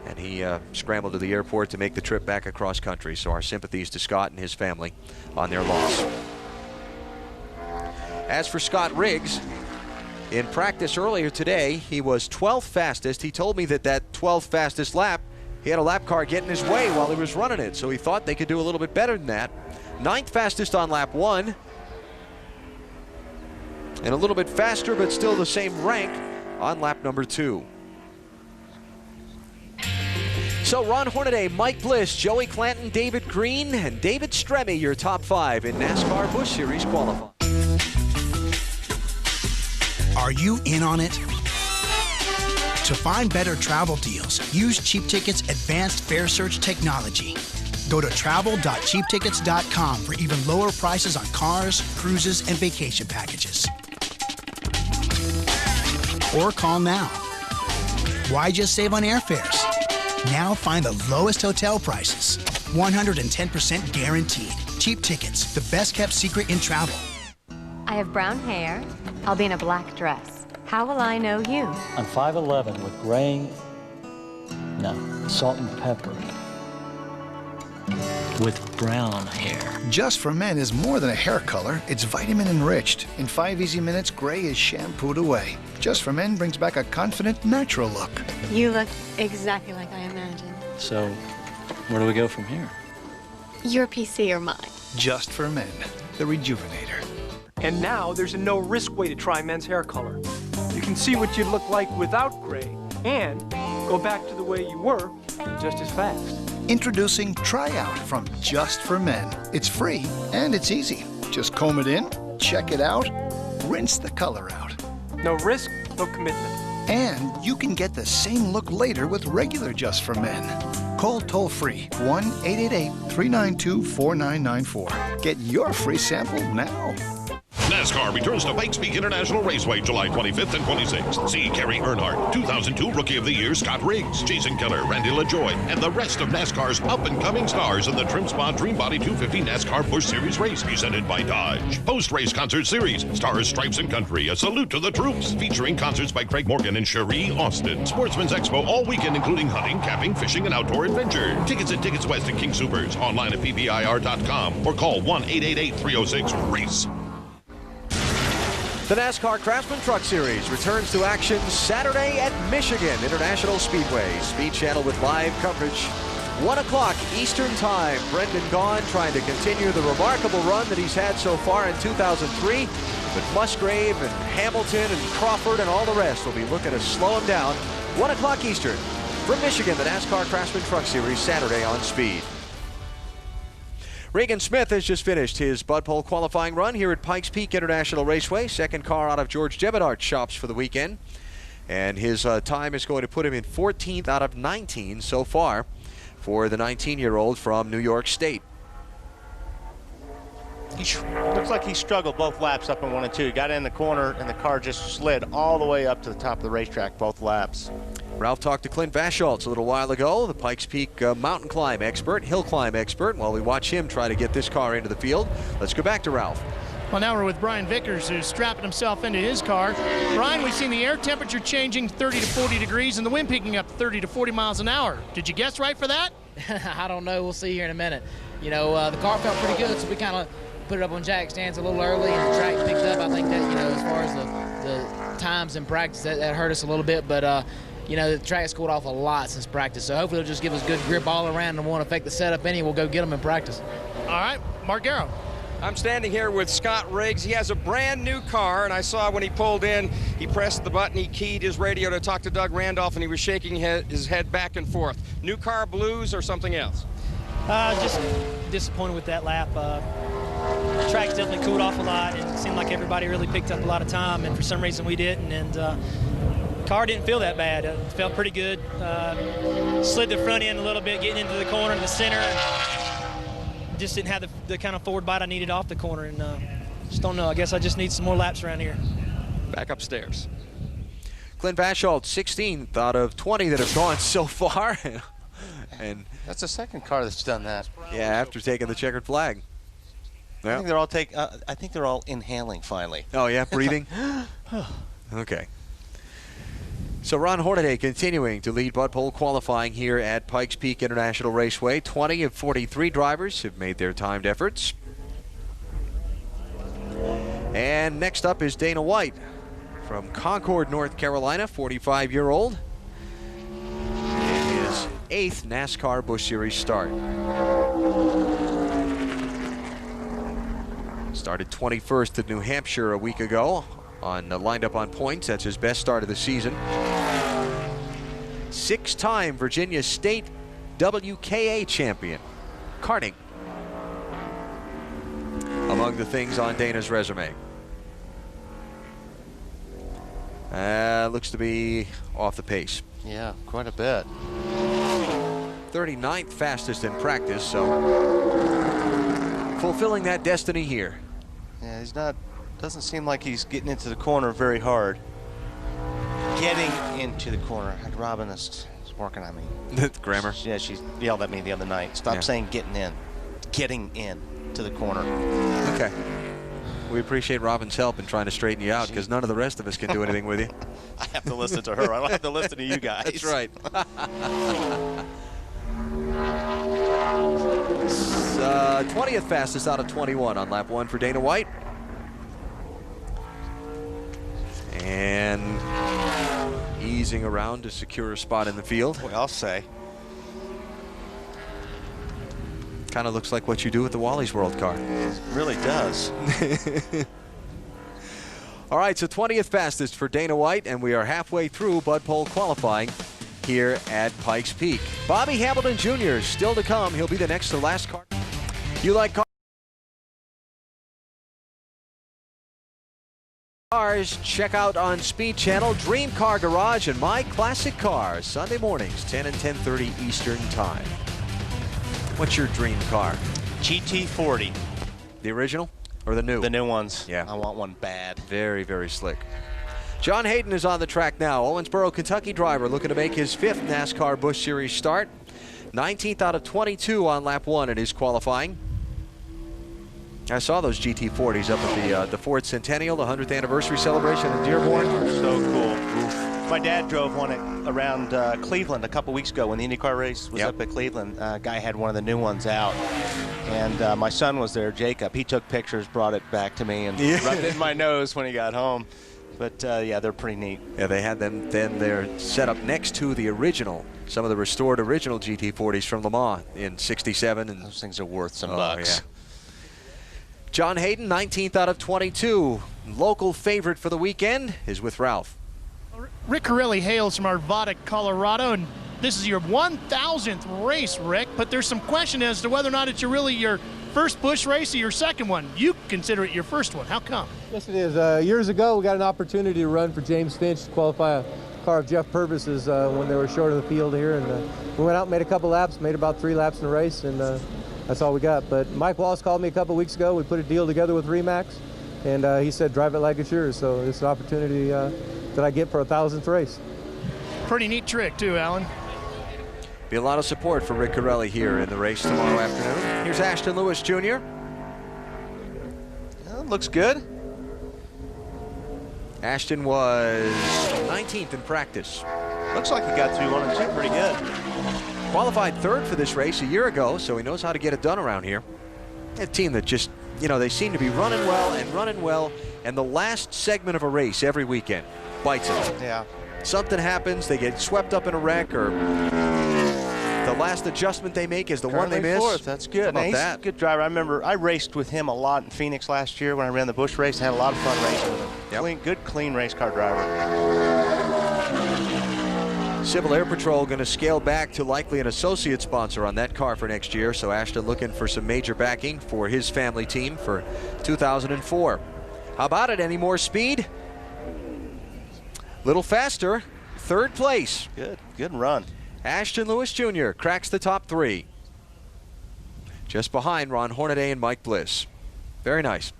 And he scrambled to the airport to make the trip back across country. So our sympathies to Scott and his family on their loss. As for Scott Riggs, in practice earlier today, he was 12th fastest. He told me that 12th fastest lap, he had a lap car get in his way while he was running it. So he thought they could do a little bit better than that. 9th fastest on lap 1. And a little bit faster, but still the same rank on lap number 2. So Ron Hornaday, Mike Bliss, Joey Clanton, David Green, and David Stremme, your top 5 in NASCAR Busch Series qualifying. Are you in on it? To find better travel deals, use Cheap Ticket's advanced fare search technology. Go to travel.cheaptickets.com for even lower prices on cars, cruises, and vacation packages. Or call now. Why just save on airfares? Now find the lowest hotel prices. 110% guaranteed. Cheap Tickets, the best kept secret in travel. I have brown hair. I'll be in a black dress. How will I know you? I'm 5'11" with gray, salt and pepper. With brown hair. Just for Men is more than a hair color. It's vitamin enriched. In 5 easy minutes, gray is shampooed away. Just for Men brings back a confident, natural look. You look exactly like I imagined. So, where do we go from here? Your PC or mine? Just for Men, the Rejuvenator. And now there's a no-risk way to try men's hair color. You can see what you'd look like without gray and go back to the way you were just as fast. Introducing Tryout from Just for Men. It's free and it's easy. Just comb it in, check it out, rinse the color out. No risk, no commitment. And you can get the same look later with regular Just for Men. Call toll-free 1-888-392-4994. Get your free sample now. NASCAR returns to Pikes Peak International Raceway July 25th and 26th. See Gary Earnhardt, 2002 Rookie of the Year Scott Riggs, Jason Keller, Randy LaJoy, and the rest of NASCAR's up-and-coming stars in the Trimspa Dream Body 250 NASCAR Busch Series race presented by Dodge. Post-race concert series, Stars, Stripes, and Country, a salute to the troops, featuring concerts by Craig Morgan and Cherie Austin. Sportsman's Expo all weekend, including hunting, camping, fishing, and outdoor adventure. Tickets at Tickets West and King Soopers, online at PPIR.com, or call 1-888-306-RACE. The NASCAR Craftsman Truck Series returns to action Saturday at Michigan International Speedway. Speed Channel with live coverage. 1 o'clock Eastern Time. Brendan Gaughan trying to continue the remarkable run that he's had so far in 2003. But Musgrave and Hamilton and Crawford and all the rest will be looking to slow him down. 1 o'clock Eastern from Michigan, the NASCAR Craftsman Truck Series Saturday on Speed. Regan Smith has just finished his Bud Pole qualifying run here at Pikes Peak International Raceway. Second car out of George Jebenart's shops for the weekend. And his time is going to put him in 14th out of 19 so far for the 19-year-old from New York State. Looks like he struggled both laps up in 1 and 2. He got in the corner and the car just slid all the way up to the top of the racetrack both laps. Ralph talked to Clint Vaschaltz a little while ago, the Pikes Peak mountain climb expert, hill climb expert, while we watch him try to get this car into the field. Let's go back to Ralph. Well, now we're with Brian Vickers, who's strapping himself into his car. Brian, we've seen the air temperature changing 30 to 40 degrees and the wind picking up 30 to 40 miles an hour. Did you guess right for that? I don't know. We'll see here in a minute. You know, the car felt pretty good, so we kind of put it up on jack stands a little early and the track picked up. I think that, as far as the times in practice, that hurt us a little bit. But, the track's cooled off a lot since practice. So hopefully it'll just give us good grip all around and won't affect the setup any. We'll go get them in practice. All right, Mark Garrow. I'm standing here with Scott Riggs. He has a brand new car, and I saw when he pulled in, he pressed the button, he keyed his radio to talk to Doug Randolph, and he was shaking his head back and forth. New car blues or something else? Just disappointed with that lap. The track's definitely cooled off a lot, and it seemed like everybody really picked up a lot of time, and for some reason we didn't. And car didn't feel that bad. It felt pretty good. Slid the front end a little bit, getting into the corner in the center. Just didn't have the kind of forward bite I needed off the corner, and just don't know. I guess I just need some more laps around here. Back upstairs. Clint Vasholt, 16th out of 20 that have gone so far. And that's the second car that's done that. Yeah, after taking the checkered flag. I think they're all I think they're all inhaling finally. Oh yeah, breathing. Okay. So Ron Hornaday continuing to lead Bud Pole qualifying here at Pikes Peak International Raceway. 20 of 43 drivers have made their timed efforts. And next up is Dana White from Concord, North Carolina, 45-year-old. In his 8th NASCAR Busch Series start. Started 21st at New Hampshire a week ago. Lined up on points. That's his best start of the season. 6-time Virginia State WKA champion. Karting. Among the things on Dana's resume. Looks to be off the pace. Yeah, quite a bit. 39th fastest in practice, so fulfilling that destiny here. Yeah, he's not. Doesn't seem like he's getting into the corner very hard. Getting into the corner. Robin is working on me. Grammar? Yeah, she yelled at me the other night. Stop saying getting in. Getting in to the corner. Okay. We appreciate Robin's help in trying to straighten you out because none of the rest of us can do anything with you. I have to listen to her. I don't have to listen to you guys. That's right. 20th fastest out of 21 on lap 1 for Dana White. And easing around to secure a spot in the field. Boy, I'll say. Kind of looks like what you do with the Wally's World car. It really does. All right, so 20th fastest for Dana White, and we are halfway through Bud Pole qualifying here at Pikes Peak. Bobby Hamilton Jr. is still to come. He'll be the next to last car. You like cars? Check out on Speed Channel Dream Car Garage and My Classic Cars, Sunday mornings, 10 and 10:30 Eastern Time. What's your dream car? GT40. The original or the new? The new ones. Yeah. I want one bad. Very, very slick. John Hayden is on the track now. Owensboro, Kentucky driver looking to make his 5th NASCAR Busch Series start. 19th out of 22 on lap 1 in his qualifying. I saw those GT40s up at the Ford Centennial, the 100th anniversary celebration in Dearborn. So cool. My dad drove one around Cleveland a couple weeks ago when the IndyCar race was up at Cleveland. Guy had one of the new ones out. And my son was there, Jacob. He took pictures, brought it back to me, and rubbed it in my nose when he got home. But, yeah, they're pretty neat. Yeah, they had them then. They're set up next to the original, some of the restored original GT40s from Le Mans in '67. And those things are worth some bucks. Yeah. John Hayden, 19th out of 22. Local favorite for the weekend is with Ralph. Rick Corelli hails from Arvada, Colorado, and this is your 1,000th race, Rick, but there's some question as to whether or not it's really your first Busch race or your second one. You consider it your first one. How come? Yes, it is. Years ago, we got an opportunity to run for James Finch to qualify a car of Jeff Purvis's when they were short of the field here, and we went out and made a couple laps, made about 3 laps in the race, and that's all we got. But Mike Wallace called me a couple weeks ago. We put a deal together with Remax, and he said, drive it like it's yours. So it's an opportunity that I get for a 1,000th race. Pretty neat trick, too, Alan. Be a lot of support for Rick Corelli here in the race tomorrow afternoon. Here's Ashton Lewis Jr. Looks good. Ashton was 19th in practice. Looks like he got through 1 and 2 pretty good. Qualified 3rd for this race a year ago, so he knows how to get it done around here. A team that just you know, they seem to be running well, and the last segment of a race every weekend bites them. Yeah. Something happens, they get swept up in a wreck, or the last adjustment they make is the one they miss. Fourth. That's good. How about He's that? a good driver. I remember I raced with him a lot in Phoenix last year when I ran the Busch race. I had a lot of fun racing with him. Yep. Good, clean race car driver. Civil Air Patrol going to scale back to likely an associate sponsor on that car for next year. So Ashton looking for some major backing for his family team for 2004. How about it? Any more speed? Little faster. Third place. Good run. Ashton Lewis Jr. cracks the top 3. Just behind Ron Hornaday and Mike Bliss. Very nice.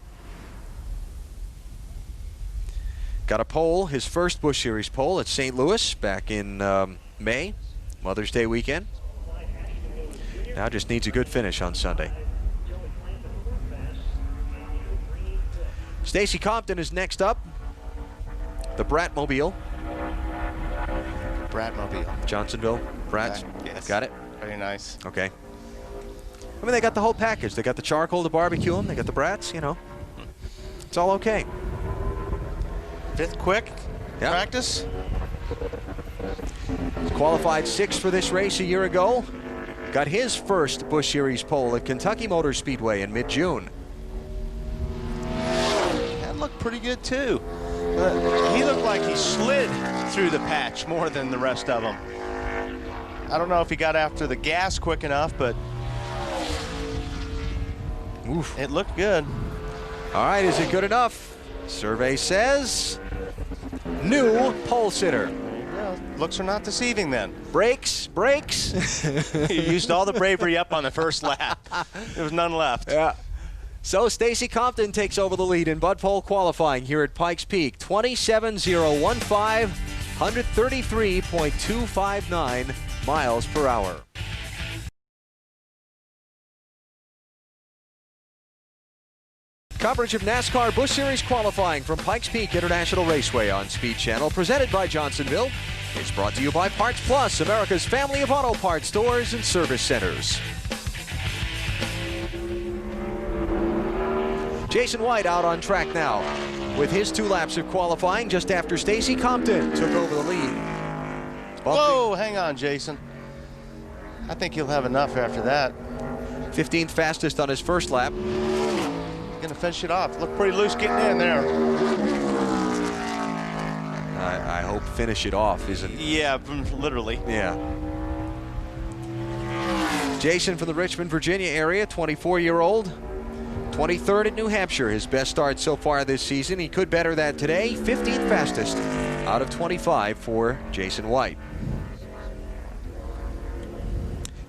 Got a pole, his first Busch Series pole at St. Louis back in May, Mother's Day weekend. Now just needs a good finish on Sunday. Stacy Compton is next up. The Bratmobile. Bratmobile. Johnsonville Brats. Yes. Got it? Very nice. Okay. I mean, they got the whole package. They got the charcoal to barbecue them. They got the Brats, you know. It's all okay. 5th quick practice. Qualified 6th for this race a year ago. Got his first Busch Series pole at Kentucky Motor Speedway in mid-June. That looked pretty good too. He looked like he slid through the patch more than the rest of them. I don't know if he got after the gas quick enough, but it looked good. All right, is it good enough? Survey says new pole sitter. Looks are not deceiving then. Brakes. He used all the bravery up on the first lap. There was none left. Yeah. So Stacy Compton takes over the lead in Bud Pole qualifying here at Pikes Peak. 27.015, 133.259 miles per hour. Coverage of NASCAR Busch Series qualifying from Pikes Peak International Raceway on Speed Channel, presented by Johnsonville. It's brought to you by Parts Plus, America's family of auto parts stores and service centers. Jason White out on track now with his 2 laps of qualifying just after Stacy Compton took over the lead. Whoa, hang on, Jason. I think he'll have enough after that. 15th fastest on his first lap. Gonna finish it off. Look pretty loose getting in there. I hope finish it off isn't. Yeah, literally. Yeah. Jason from the Richmond, Virginia area, 24-year-old. 23rd at New Hampshire, his best start so far this season. He could better that today. 15th fastest out of 25 for Jason White.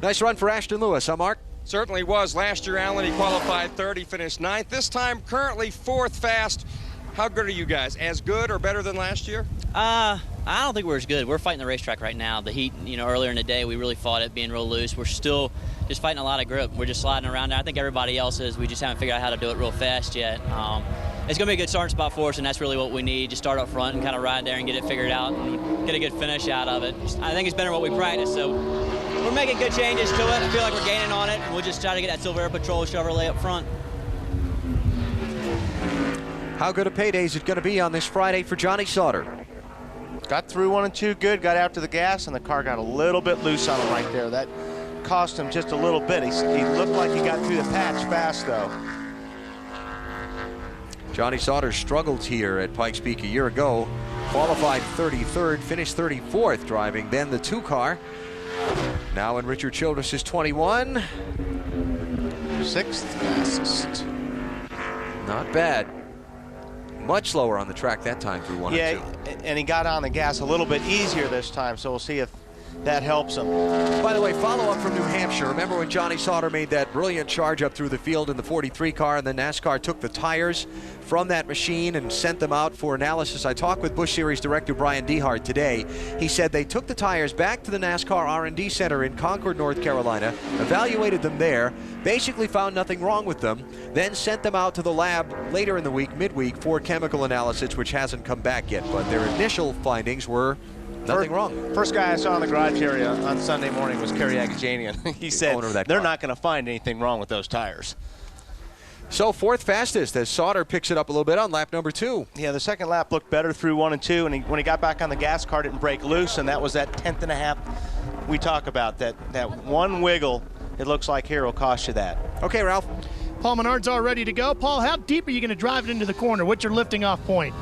Nice run for Ashton Lewis, huh, Mark? Certainly was. Last year, Alan, he qualified 3rd. He finished 9th. This time, currently 4th fast. How good are you guys? As good or better than last year? I don't think we're as good. We're fighting the racetrack right now. The heat, you know, earlier in the day, we really fought it being real loose. We're still just fighting a lot of grip. We're just sliding around there. I think everybody else is. We just haven't figured out how to do it real fast yet. It's going to be a good starting spot for us, and that's really what we need. Just start up front and kind of ride there and get it figured out and get a good finish out of it. I think it's better what we practice, so we're making good changes to it. I feel like we're gaining on it, and we'll just try to get that Silver Air Patrol Chevrolet up front. How good a payday is it going to be on this Friday for Johnny Sauter? Got through 1 and 2 good, got after the gas, and the car got a little bit loose on him right there. That cost him just a little bit. He looked like he got through the patch fast, though. Johnny Sauter struggled here at Pikes Peak a year ago. Qualified 33rd, finished 34th driving then the 2 car. Now in Richard Childress's 21. 6th fastest. Not bad. Much slower on the track that time through 1 and 2. And he got on the gas a little bit easier this time, so we'll see if that helps him. By the way, follow-up from New Hampshire. Remember when Johnny Sauter made that brilliant charge up through the field in the 43 car, and then NASCAR took the tires from that machine and sent them out for analysis? I talked with Busch Series Director Brian Dehart today. He said they took the tires back to the NASCAR R&D Center in Concord, North Carolina, evaluated them there, basically found nothing wrong with them, then sent them out to the lab later in the week, midweek, for chemical analysis, which hasn't come back yet. But their initial findings were nothing wrong. First guy I saw in the garage area on Sunday morning was Kerry Agajanian. He said they're not going to find anything wrong with those tires. So fourth fastest as Sauter picks it up a little bit on lap number 2. Yeah, the second lap looked better through 1 and 2, and when he got back on the gas car, didn't break loose, and that was that 10th and a half we talk about. That one wiggle, it looks like here, will cost you that. Okay, Ralph. Paul Menard's all ready to go. Paul, how deep are you going to drive it into the corner? What's your lifting off point?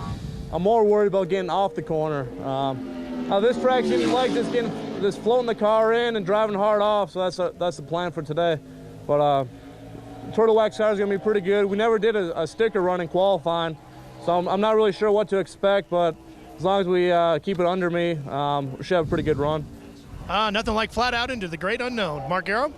I'm more worried about getting off the corner. This track seems like just floating the car in and driving hard off, so that's the plan for today. But Turtle Wax car is going to be pretty good. We never did a sticker run in qualifying, so I'm not really sure what to expect, but as long as we keep it under me, we should have a pretty good run. Nothing like flat out into the great unknown. Mark Arrow?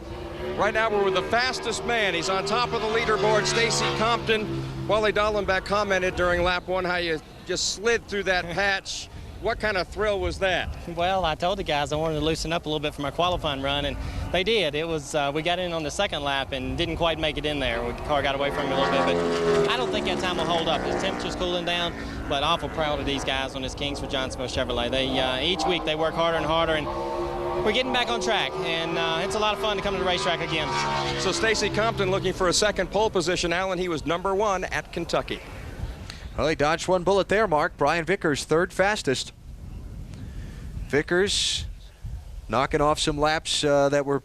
Right now we're with the fastest man. He's on top of the leaderboard, Stacy Compton. Wally Dallenbach commented during lap 1 how you just slid through that patch. What kind of thrill was that? Well, I told the guys I wanted to loosen up a little bit for my qualifying run, and they did. It was we got in on the second lap and didn't quite make it in there. The car got away from me a little bit, but I don't think that time will hold up. The temperature's cooling down, but awful proud of these guys on this Kingsford John Smith Chevrolet. They each week they work harder and harder, and we're getting back on track, and it's a lot of fun to come to the racetrack again. So Stacy Compton looking for a second pole position. Alan, he was number 1 at Kentucky. Well, he dodged one bullet there, Mark. Brian Vickers, third fastest. Vickers knocking off some laps that were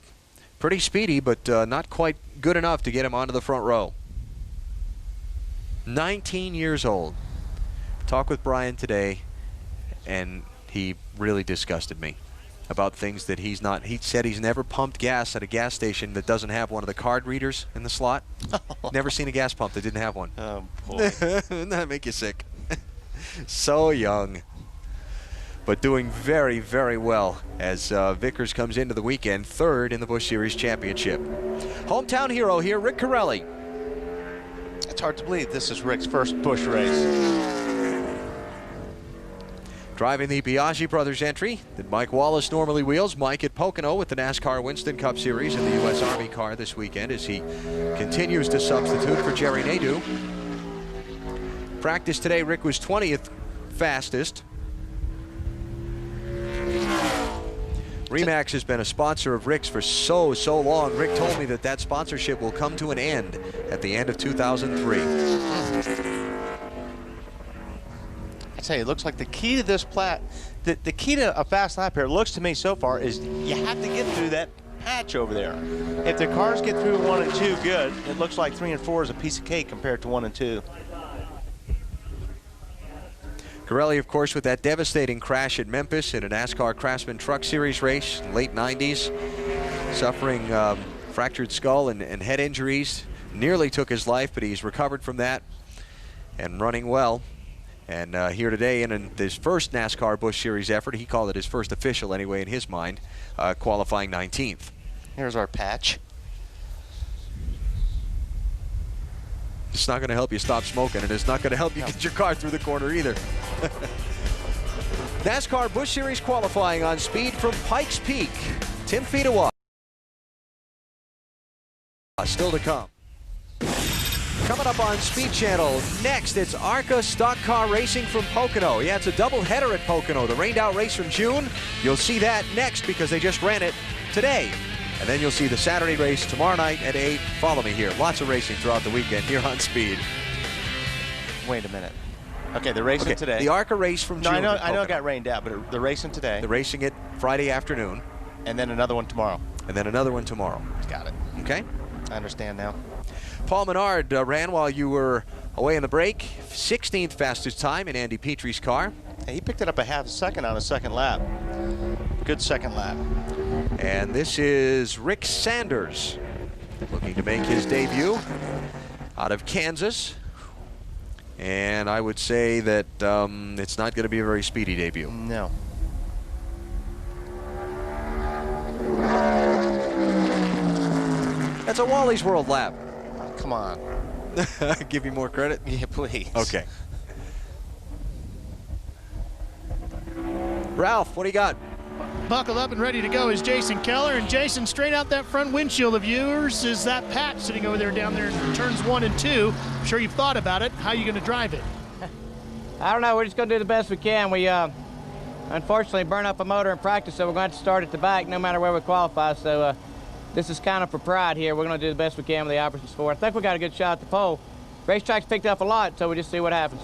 pretty speedy, but not quite good enough to get him onto the front row. 19 years old. Talked with Brian today, and he really disgusted me about things that he's not. He said he's never pumped gas at a gas station that doesn't have one of the card readers in the slot. Never seen a gas pump that didn't have one. Oh, boy. Doesn't that make you sick? So young. But doing very, very well as Vickers comes into the weekend, third in the Busch Series Championship. Hometown hero here, Rick Corelli. It's hard to believe this is Rick's first Busch race. Driving the Biaggi brothers entry that Mike Wallace normally wheels. Mike at Pocono with the NASCAR Winston Cup Series in the U.S. Army car this weekend as he continues to substitute for Jerry Nadeau. Practice today, Rick was 20th fastest. Remax has been a sponsor of Rick's for so long. Rick told me that sponsorship will come to an end at the end of 2003. I tell you, it looks like the key to this the key to a fast lap here, looks to me so far, is you have to get through that patch over there. If the cars get through 1 and 2 good, it looks like 3 and 4 is a piece of cake compared to 1 and 2. Corelli, of course, with that devastating crash at Memphis in a NASCAR Craftsman Truck Series race in the late 90s, suffering fractured skull and head injuries, nearly took his life, but he's recovered from that and running well. And here today in this first NASCAR Busch Series effort, he called it his first official anyway in his mind, qualifying 19th. Here's our patch. It's not going to help you stop smoking, and it's not going to help you get your car through the corner either. NASCAR Busch Series qualifying on speed from Pikes Peak. Tim Fedewa. Still to come. Coming up on Speed Channel next, it's ARCA Stock Car Racing from Pocono. Yeah, it's a double header at Pocono. The rained out race from June. You'll see that next because they just ran it today. And then you'll see the Saturday race tomorrow night at 8. Follow me here. Lots of racing throughout the weekend here on Speed. Wait a minute. Okay, they're racing today. The ARCA race from June. I know it got rained out, but they're racing today. They're racing it Friday afternoon. And then another one tomorrow. And then another one tomorrow. Got it. Okay. I understand now. Paul Menard ran while you were away in the break. 16th fastest time in Andy Petrie's car. Hey, he picked it up a half a second on a second lap. Good second lap. And this is Rick Sanders looking to make his debut out of Kansas. And I would say that it's not going to be a very speedy debut. No. That's a Wally's World lap. Come on. Give you more credit? Yeah, please. Okay. Ralph, what do you got? Buckled up and ready to go is Jason Keller. And Jason, straight out that front windshield of yours is that patch sitting over there down there in turns 1 and 2. I'm sure you've thought about it. How are you going to drive it? I don't know. We're just going to do the best we can. We unfortunately burned up a motor in practice, so we're going to have to start at the back no matter where we qualify. So this is kind of for pride here. We're going to do the best we can with the operations for. I think we got a good shot at the pole. Racetrack's picked up a lot, so we just see what happens.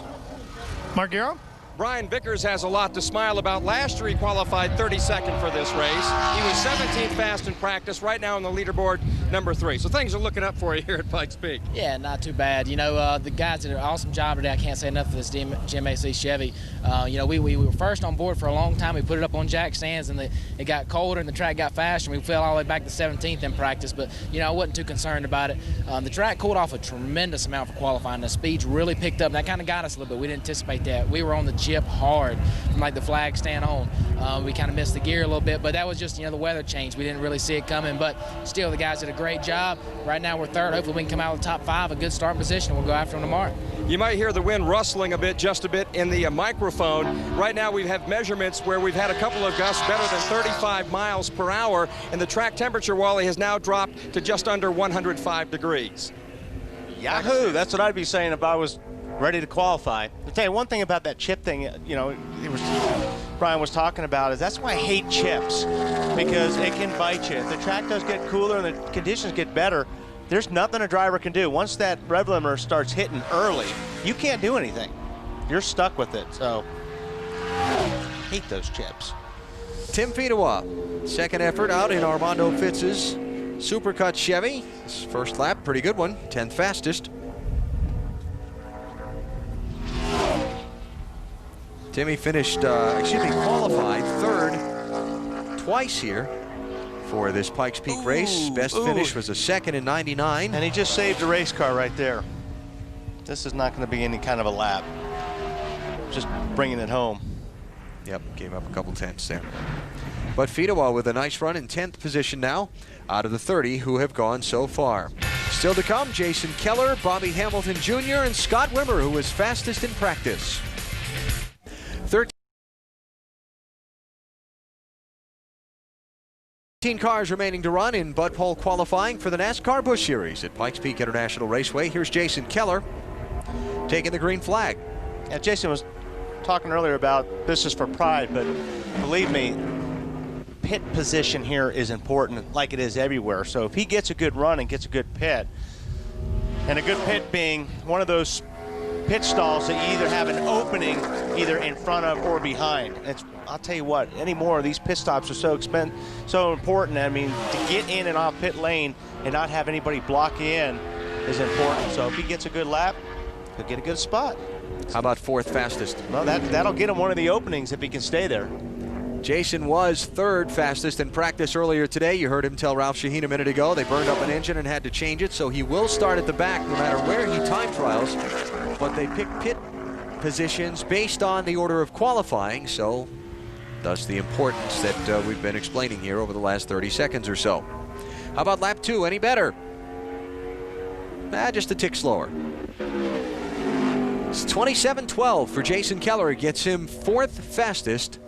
Mark Garrow? Brian Vickers has a lot to smile about. Last year he qualified 32nd for this race. He was 17th fast in practice, right now on the leaderboard, number 3. So things are looking up for you here at Pikes Peak. Yeah, not too bad. You know, the guys did an awesome job today. I can't say enough for this GMAC Chevy. You know, we were first on board for a long time. We put it up on jack stands, and it got colder and the track got faster, and we fell all the way back to 17th in practice. But, you know, I wasn't too concerned about it. The track cooled off a tremendous amount for qualifying. The speeds really picked up, and that kind of got us a little bit. We didn't anticipate that. We were on the chip hard from like the flag stand on. We kind of missed the gear a little bit, but that was just, you know, the weather changed. We didn't really see it coming, but still the guys did a great job. Right now we're 3rd. Hopefully we can come out of the top 5, a good starting position. We'll go after them tomorrow. You might hear the wind rustling a bit, just a bit in the microphone. Right now we have measurements where we've had a couple of gusts better than 35 miles per hour, and the track temperature, Wally, has now dropped to just under 105 degrees. Yahoo! That's what I'd be saying if I was ready to qualify. I'll tell you one thing about that chip thing, you know, Brian was talking about, is that's why I hate chips, because it can bite you. If the track does get cooler and the conditions get better, there's nothing a driver can do. Once that rev limiter starts hitting early, you can't do anything. You're stuck with it, so hate those chips. Tim Fedewa, second effort out in Armando Fitz's Supercut Chevy. His first lap, pretty good one, 10th fastest. Timmy finished, qualified 3rd twice here for this Pikes Peak race. Best finish was a 2nd in '99. And he just saved a race car right there. This is not going to be any kind of a lap. Just bringing it home. Yep, gave up a couple tenths there. But Fedewa with a nice run in 10th position now, out of the 30 who have gone so far. Still to come, Jason Keller, Bobby Hamilton Jr., and Scott Wimmer, who was fastest in practice. 13 cars remaining to run in Bud Pole qualifying for the NASCAR Busch Series at Pikes Peak International Raceway. Here's Jason Keller taking the green flag. Yeah, Jason was talking earlier about this is for pride, but believe me, pit position here is important like it is everywhere. So if he gets a good run and gets a good pit, and a good pit being one of those pit stalls that you either have an opening either in front of or behind. I'll tell you what, anymore these pit stops are so important. I mean, to get in and off pit lane and not have anybody block you in is important. So if he gets a good lap, he'll get a good spot. How about 4th fastest? Well, that'll get him one of the openings if he can stay there. Jason was 3rd fastest in practice earlier today. You heard him tell Ralph Shaheen a minute ago they burned up an engine and had to change it, so he will start at the back no matter where he time trials. But they pick pit positions based on the order of qualifying, so thus the importance that we've been explaining here over the last 30 seconds or so. How about lap 2? Any better? Just a tick slower. It's 27:12 for Jason Keller. It gets him 4th fastest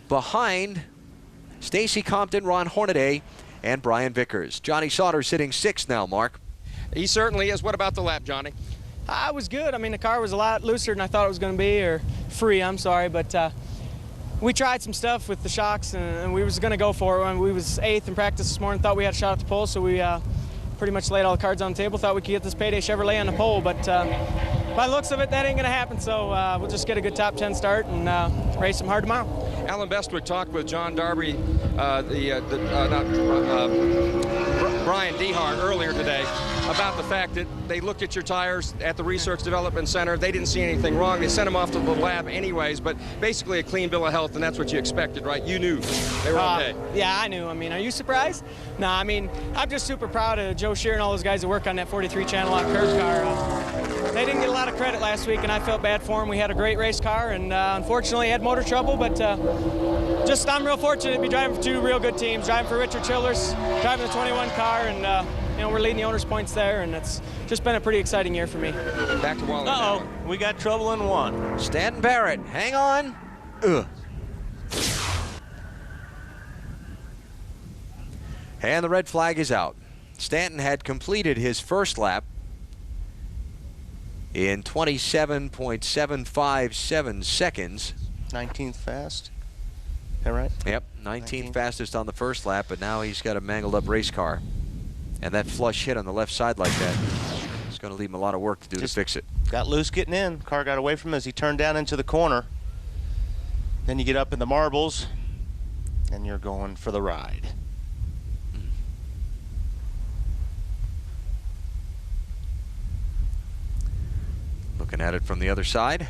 behind Stacy Compton, Ron Hornaday, and Brian Vickers. Johnny Sauter sitting 6th now, Mark. He certainly is. What about the lap, Johnny? It was good. I mean, the car was a lot looser than I thought it was going to be, or free, I'm sorry, but we tried some stuff with the shocks, and we was going to go for it. We was 8th in practice this morning, thought we had a shot at the pole, so we pretty much laid all the cards on the table, thought we could get this Payday Chevrolet on the pole, but by the looks of it, that ain't going to happen, so we'll just get a good top 10 start and race them hard tomorrow. Alan Bestwick talked with John Darby, Brian Dehart earlier today about the fact that they looked at your tires at the Research Development Center. They didn't see anything wrong. They sent them off to the lab anyways, but basically a clean bill of health, and that's what you expected, right? You knew they were okay. Yeah, I knew. I mean, are you surprised? No, I mean, I'm just super proud of Joe Shear and all those guys that work on that 43 channel lock curve car. They didn't get a lot of credit last week, and I felt bad for them. We had a great race car, and unfortunately had motor trouble, but I'm real fortunate to be driving for 2 real good teams, driving for Richard Childress, driving the 21 car, and you know, we're leading the owners' points there, and it's just been a pretty exciting year for me. Back to Wally. Uh-oh, we got trouble in 1. Stanton Barrett, hang on. And the red flag is out. Stanton had completed his first lap in 27.757 seconds. 19th fast. Is that right? Yep. 19th fastest on the first lap, but now he's got a mangled up race car. And that flush hit on the left side like that, it's going to leave him a lot of work to do to fix it. Got loose getting in. Car got away from him as he turned down into the corner. Then you get up in the marbles, and you're going for the ride. Looking at it from the other side,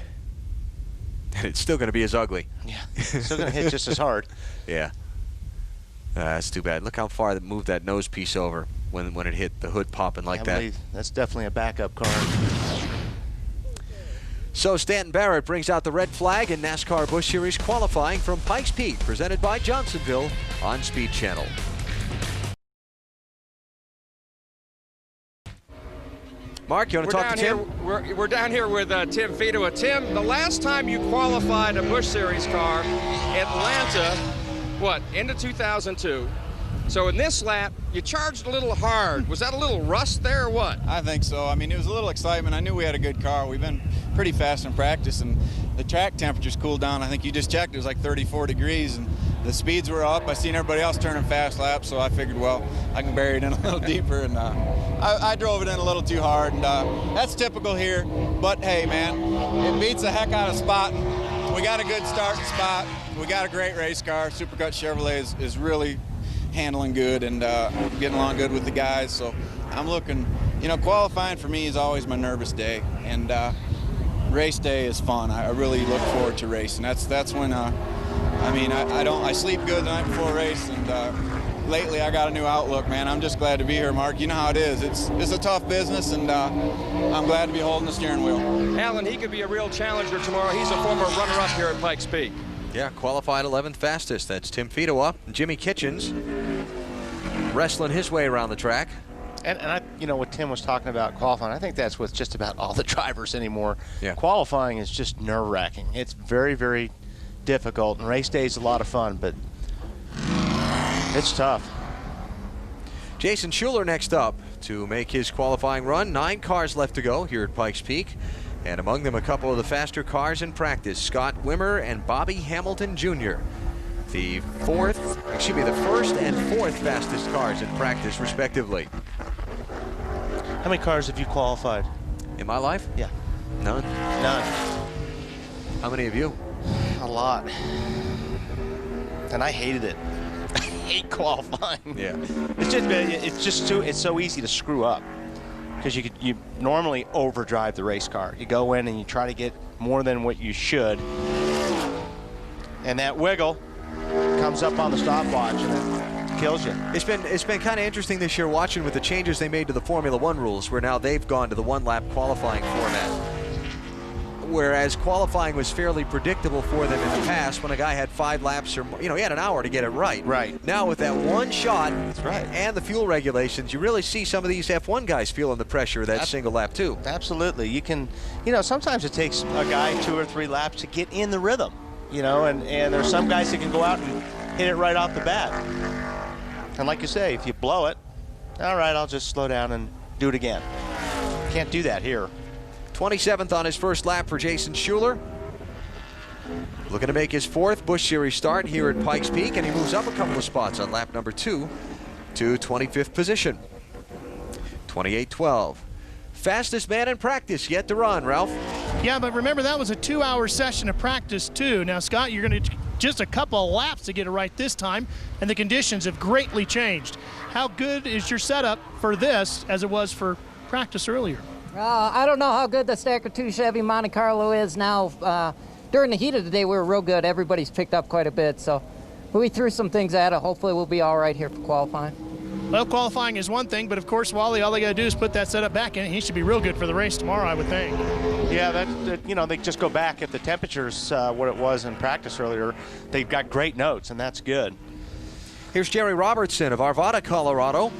and it's still going to be as ugly. Yeah, still going to hit just as hard. Yeah. That's too bad. Look how far that moved that nose piece over when it hit the hood popping like that. That's definitely a backup car. So Stanton Barrett brings out the red flag in NASCAR Busch Series qualifying from Pikes Peak, presented by Johnsonville on Speed Channel. Mark, you want to talk to Tim? We're down here with Tim Fidoa. Tim, the last time you qualified a Busch Series car, Atlanta, what, end of 2002. So in this lap, you charged a little hard. Was that a little rust there or what? I think so. I mean, it was a little excitement. I knew we had a good car. We've been pretty fast in practice, and the track temperatures cooled down. I think you just checked. It was like 34 degrees, and the speeds were up. I seen everybody else turning fast laps, so I figured, well, I can bury it in a little deeper, and I drove it in a little too hard, and that's typical here. But, hey, man, it beats the heck out of spotting. We got a good starting spot. We got a great race car. Supercut Chevrolet is really handling good and getting along good with the guys. So I'm looking, you know, qualifying for me is always my nervous day, and race day is fun. I really look forward to racing. That's when I mean, I sleep good the night before a race, and lately I got a new outlook, man. I'm just glad to be here, Mark. You know how it is. It's a tough business, and I'm glad to be holding the steering wheel. Alan, he could be a real challenger tomorrow. He's a former runner-up here at Pikes Peak. Yeah, qualified 11th fastest. That's Tim Fidoa. Jimmy Kitchens wrestling his way around the track. And I, you know, what Tim was talking about qualifying, I think that's with just about all the drivers anymore. Yeah. Qualifying is just nerve-wracking. It's very, very difficult, and race day is a lot of fun, but it's tough. Jason Schuler next up to make his qualifying run. 9 cars left to go here at Pikes Peak, and among them a couple of the faster cars in practice, Scott Wimmer and Bobby Hamilton Jr. The first and fourth fastest cars in practice, respectively. How many cars have you qualified? In my life? Yeah. None. None. How many of you? A lot. And I hated it. I hate qualifying. Yeah. It's so easy to screw up, because you normally overdrive the race car. You go in and you try to get more than what you should, and that wiggle comes up on the stopwatch and it kills you. It's been kind of interesting this year watching with the changes they made to the Formula One rules, where now they've gone to the one-lap qualifying format. Whereas qualifying was fairly predictable for them in the past when a guy had 5 laps or, you know, he had an hour to get it right. Right. Now with that one shot, that's right, and the fuel regulations, you really see some of these F1 guys feeling the pressure of that single lap too. Absolutely. You can, you know, sometimes it takes a guy 2 or 3 laps to get in the rhythm, you know, and there's some guys that can go out and hit it right off the bat. And like you say, if you blow it, all right, I'll just slow down and do it again. Can't do that here. 27th on his first lap for Jason Schuler. Looking to make his 4th Busch Series start here at Pikes Peak, and he moves up a couple of spots on lap number 2 to 25th position. 28-12. Fastest man in practice yet to run, Ralph. Yeah, but remember, that was a 2-hour session of practice too. Now, Scott, you're going to just a couple of laps to get it right this time, and the conditions have greatly changed. How good is your setup for this as it was for practice earlier? I don't know how good the Stacker 2 Chevy Monte Carlo is now. During the heat of the day, we were real good. Everybody's picked up quite a bit, so we threw some things at it. Hopefully we'll be all right here for qualifying. Well, qualifying is one thing, but of course, Wally, all they got to do is put that setup back in. He should be real good for the race tomorrow, I would think. Yeah, you know, they just go back if the temperature's what it was in practice earlier. They've got great notes, and that's good. Here's Jerry Robertson of Arvada, Colorado.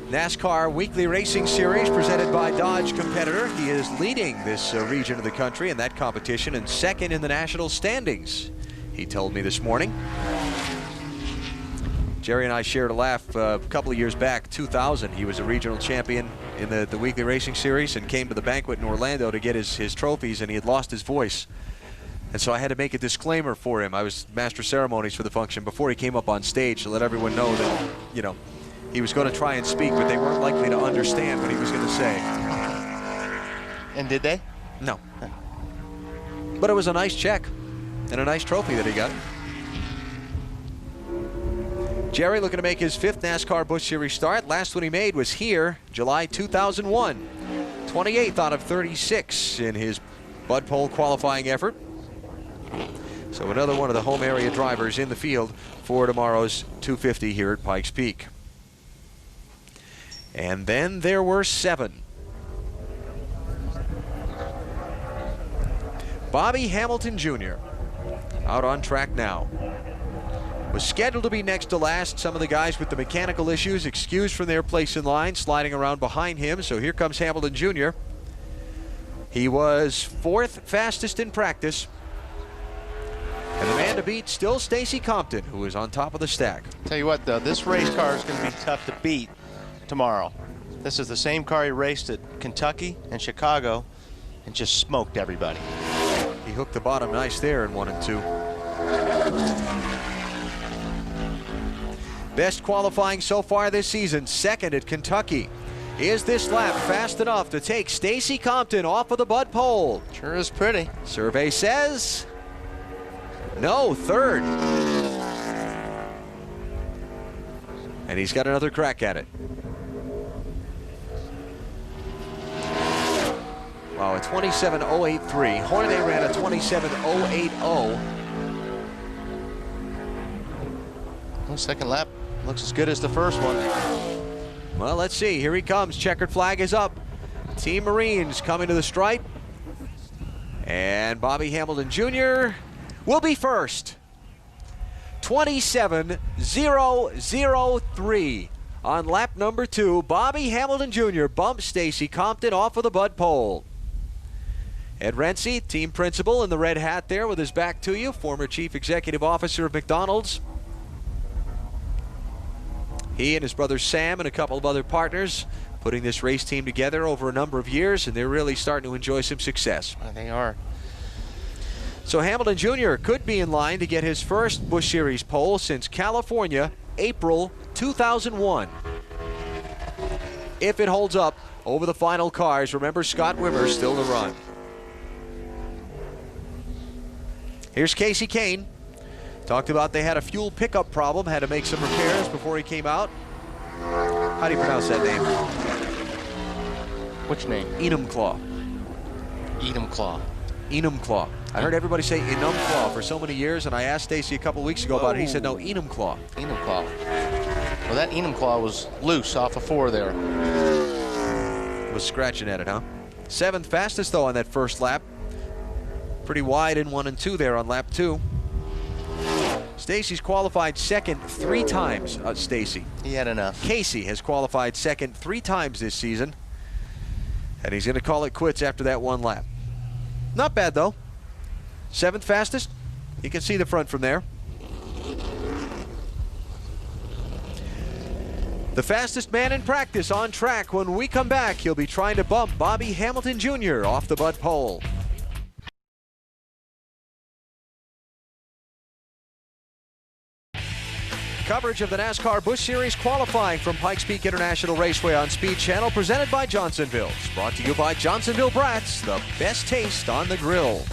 NASCAR Weekly Racing Series presented by Dodge competitor. He is leading this region of the country in that competition and second in the national standings, he told me this morning. Jerry and I shared a laugh a couple of years back, 2000. He was a regional champion in the Weekly Racing Series and came to the banquet in Orlando to get his trophies, and he had lost his voice. And so I had to make a disclaimer for him. I was master of ceremonies for the function before he came up on stage to let everyone know that, you know, he was going to try and speak, but they weren't likely to understand what he was going to say. And did they? No. But it was a nice check and a nice trophy that he got. Jerry looking to make his 5th NASCAR Busch Series start. Last one he made was here, July 2001. 28th out of 36 in his Bud Pole qualifying effort. So another one of the home area drivers in the field for tomorrow's 250 here at Pikes Peak. And then there were 7. Bobby Hamilton Jr. out on track now. Was scheduled to be next to last. Some of the guys with the mechanical issues excused from their place in line, sliding around behind him. So here comes Hamilton Jr. He was 4th fastest in practice. And the man to beat still Stacy Compton, who is on top of the stack. Tell you what, though, this race car is going to be tough to beat tomorrow. This is the same car he raced at Kentucky and Chicago and just smoked everybody. He hooked the bottom nice there in 1 and 2. Best qualifying so far this season, 2nd at Kentucky. Is this lap fast enough to take Stacy Compton off of the Bud Pole? Sure is pretty. Survey says no, 3rd. And he's got another crack at it. Wow, a 27.083. Hornaday ran a 27.080. Well, second lap looks as good as the first one. Well, let's see. Here he comes. Checkered flag is up. Team Marines coming to the stripe. And Bobby Hamilton Jr. will be first. 27.003 on lap number 2. Bobby Hamilton Jr. bumps Stacy Compton off of the Bud Pole. Ed Renzi, team principal in the red hat there with his back to you, former chief executive officer of McDonald's. He and his brother Sam and a couple of other partners putting this race team together over a number of years, and they're really starting to enjoy some success. They are. So Hamilton Jr. could be in line to get his first Busch Series pole since California, April 2001. If it holds up over the final cars, remember Scott Wimmer still to run. Here's Casey Kane. Talked about they had a fuel pickup problem, had to make some repairs before he came out. How do you pronounce that name? Which name? Enumclaw. Enumclaw. Enumclaw. I heard everybody say Enumclaw for so many years, and I asked Stacy a couple weeks ago about it. He said, no, Enumclaw. Enumclaw. Well, that Enumclaw was loose off of 4 there. Was scratching at it, huh? 7th fastest, though, on that first lap. Pretty wide in 1 and 2 there on lap 2. Stacy's qualified 2nd 3 times. Stacy. He had enough. Casey has qualified 2nd 3 times this season. And he's going to call it quits after that 1 lap. Not bad, though. 7th fastest. You can see the front from there. The fastest man in practice on track. When we come back, he'll be trying to bump Bobby Hamilton Jr. off the Bud Pole. Coverage of the NASCAR Busch Series qualifying from Pikes Peak International Raceway on Speed Channel, presented by Johnsonville. It's brought to you by Johnsonville Brats, the best taste on the grill.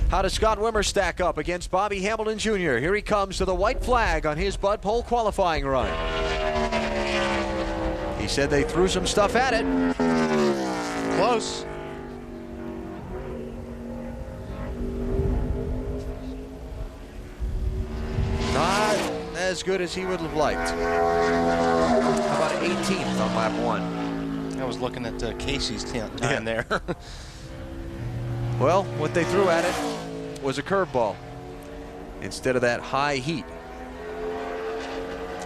How does Scott Wimmer stack up against Bobby Hamilton Jr.? Here he comes to the white flag on his Bud Pole qualifying run. He said they threw some stuff at it. Close. Not as good as he would have liked. How about 18th on lap 1? I was looking at Casey's time there. Well, what they threw at it was a curveball instead of that high heat.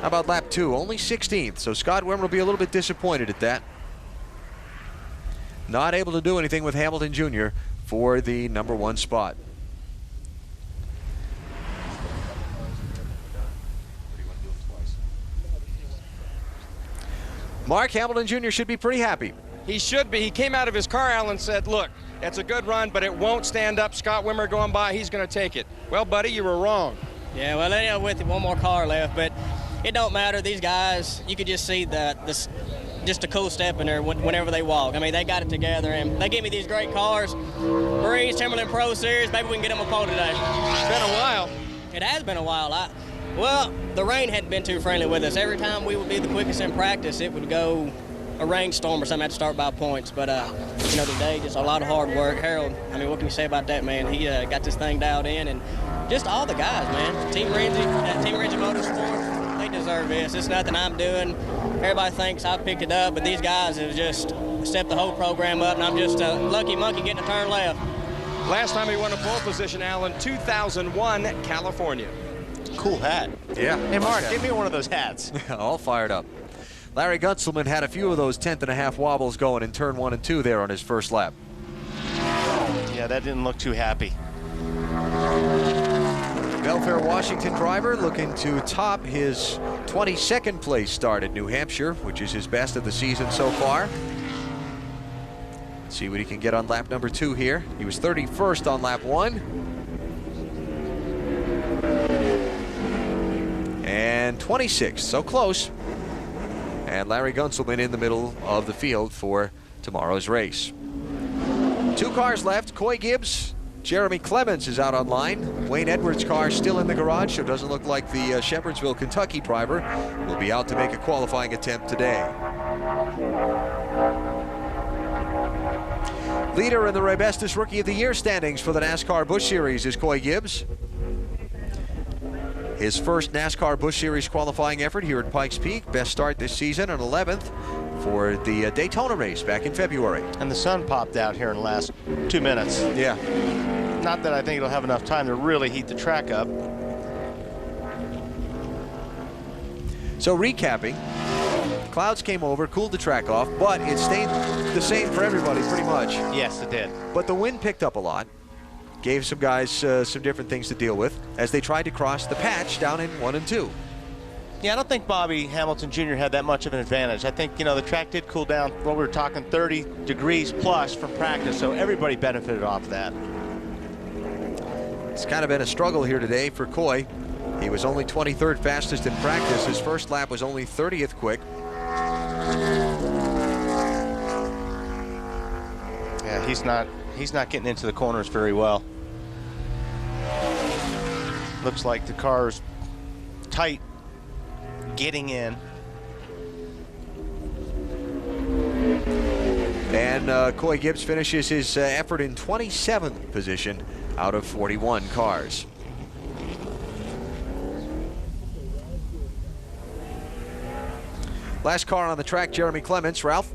How about lap 2? Only 16th, so Scott Wimmer will be a little bit disappointed at that. Not able to do anything with Hamilton Jr. for the number 1 spot. Mark, Hamilton Jr. should be pretty happy. He should be. He came out of his car, Al, and said, look, It's a good run, but it won't stand up. Scott Wimmer going by. He's going to take it. Well, buddy, you were wrong. Yeah, well, they with one more car left, but it don't matter. These guys, you could just see just a cool step in there whenever they walk. I mean, they got it together, and they give me these great cars. Breeze, Timberland Pro Series, maybe we can get them a pole today. It's been a while. It has been a while. Well, the rain hadn't been too friendly with us. Every time we would be the quickest in practice, it would go a rainstorm or something, had to start by points. But, you know, today, just a lot of hard work. Harold, I mean, what can you say about that, man? He got this thing dialed in, and just all the guys, man. Team Renzi Motorsport, they deserve this. It's nothing I'm doing. Everybody thinks I picked it up, but these guys have just stepped the whole program up, and I'm just a lucky monkey getting a turn left. Last time he won a pole position, Alan, 2001, California. Cool hat. Yeah. Hey, Mark, give me one of those hats. All fired up. Larry Gunselman had a few of those 10th-and-a-half wobbles going in turn 1 and 2 there on his first lap. Yeah, that didn't look too happy. Belfair, Washington driver looking to top his 22nd place start at New Hampshire, which is his best of the season so far. Let's see what he can get on lap number 2 here. He was 31st on lap 1. And 26th, so close. And Larry Gunselman in the middle of the field for tomorrow's race. 2 cars left. Coy Gibbs, Jeremy Clements is out on line. Wayne Edwards' car still in the garage, so it doesn't look like the Shepherdsville, Kentucky driver will be out to make a qualifying attempt today. Leader in the Rebestis Rookie of the Year standings for the NASCAR Busch Series is Coy Gibbs. His first NASCAR Busch Series qualifying effort here at Pikes Peak. Best start this season, an 11th for the Daytona race back in February. And the sun popped out here in the last 2 minutes. Yeah. Not that I think it'll have enough time to really heat the track up. So recapping, clouds came over, cooled the track off, but it stayed the same for everybody pretty much. Yes, it did. But the wind picked up a lot. Gave some guys some different things to deal with as they tried to cross the patch down in 1 and 2. Yeah, I don't think Bobby Hamilton Jr. had that much of an advantage. I think, you know, the track did cool down. Well, we were talking 30 degrees plus from practice, so everybody benefited off that. It's kind of been a struggle here today for Coy. He was only 23rd fastest in practice. His first lap was only 30th quick. Yeah, he's not getting into the corners very well. Looks like the car's tight getting in. And Coy Gibbs finishes his effort in 27th position out of 41 cars. Last car on the track, Jeremy Clements. Ralph?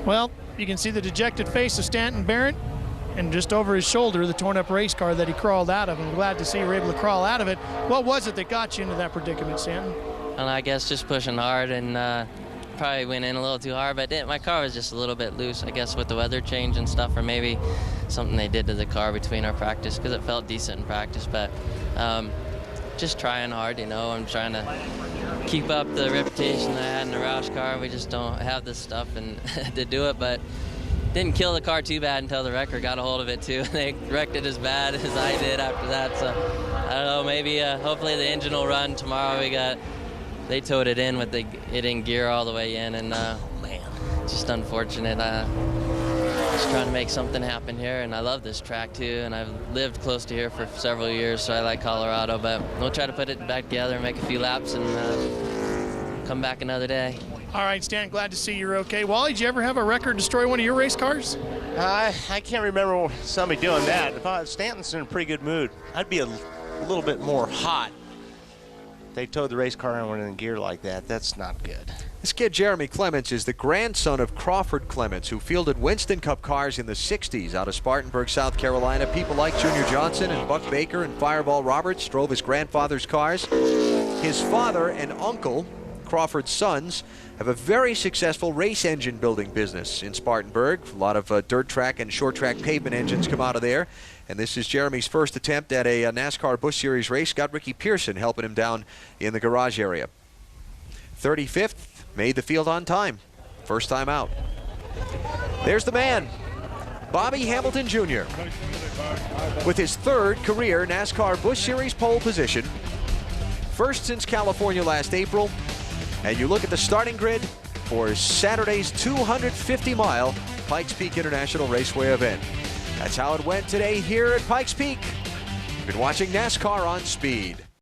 Well, you can see the dejected face of Stanton Barrett, and just over his shoulder, the torn-up race car that he crawled out of. I'm glad to see you were able to crawl out of it. What was it that got you into that predicament, Stanton? And I guess just pushing hard and probably went in a little too hard, but my car was just a little bit loose, I guess, with the weather change and stuff, or maybe something they did to the car between our practice, because it felt decent in practice. But just trying hard, you know. I'm trying to keep up the reputation that I had in the Roush car. We just don't have this stuff and to do it, but didn't kill the car too bad until the wrecker got a hold of it too. They wrecked it as bad as I did after that. So I don't know, maybe hopefully the engine will run tomorrow. They towed it in with it in gear all the way in, and man, just unfortunate. Just trying to make something happen here, and I love this track too, and I've lived close to here for several years, so I like Colorado, but we'll try to put it back together and make a few laps and come back another day. All right, Stan, glad to see you're okay. Wally, did you ever have a wrecker destroy one of your race cars? I can't remember somebody doing that. If Stanton's in a pretty good mood, I'd be a little bit more hot. They towed the race car and went in gear like that. That's not good. This kid, Jeremy Clements, is the grandson of Crawford Clements, who fielded Winston Cup cars in the 60s out of Spartanburg, South Carolina. People like Junior Johnson and Buck Baker and Fireball Roberts drove his grandfather's cars. His father and uncle, Crawford's sons, have a very successful race engine building business in Spartanburg. A lot of dirt track and short track pavement engines come out of there. And this is Jeremy's first attempt at a NASCAR Busch Series race. Got Ricky Pearson helping him down in the garage area. 35th, made the field on time. First time out. There's the man. Bobby Hamilton Jr. with his third career NASCAR Busch Series pole position. First since California last April. And you look at the starting grid for Saturday's 250-mile Pikes Peak International Raceway event. That's how it went today here at Pikes Peak. You've been watching NASCAR on Speed.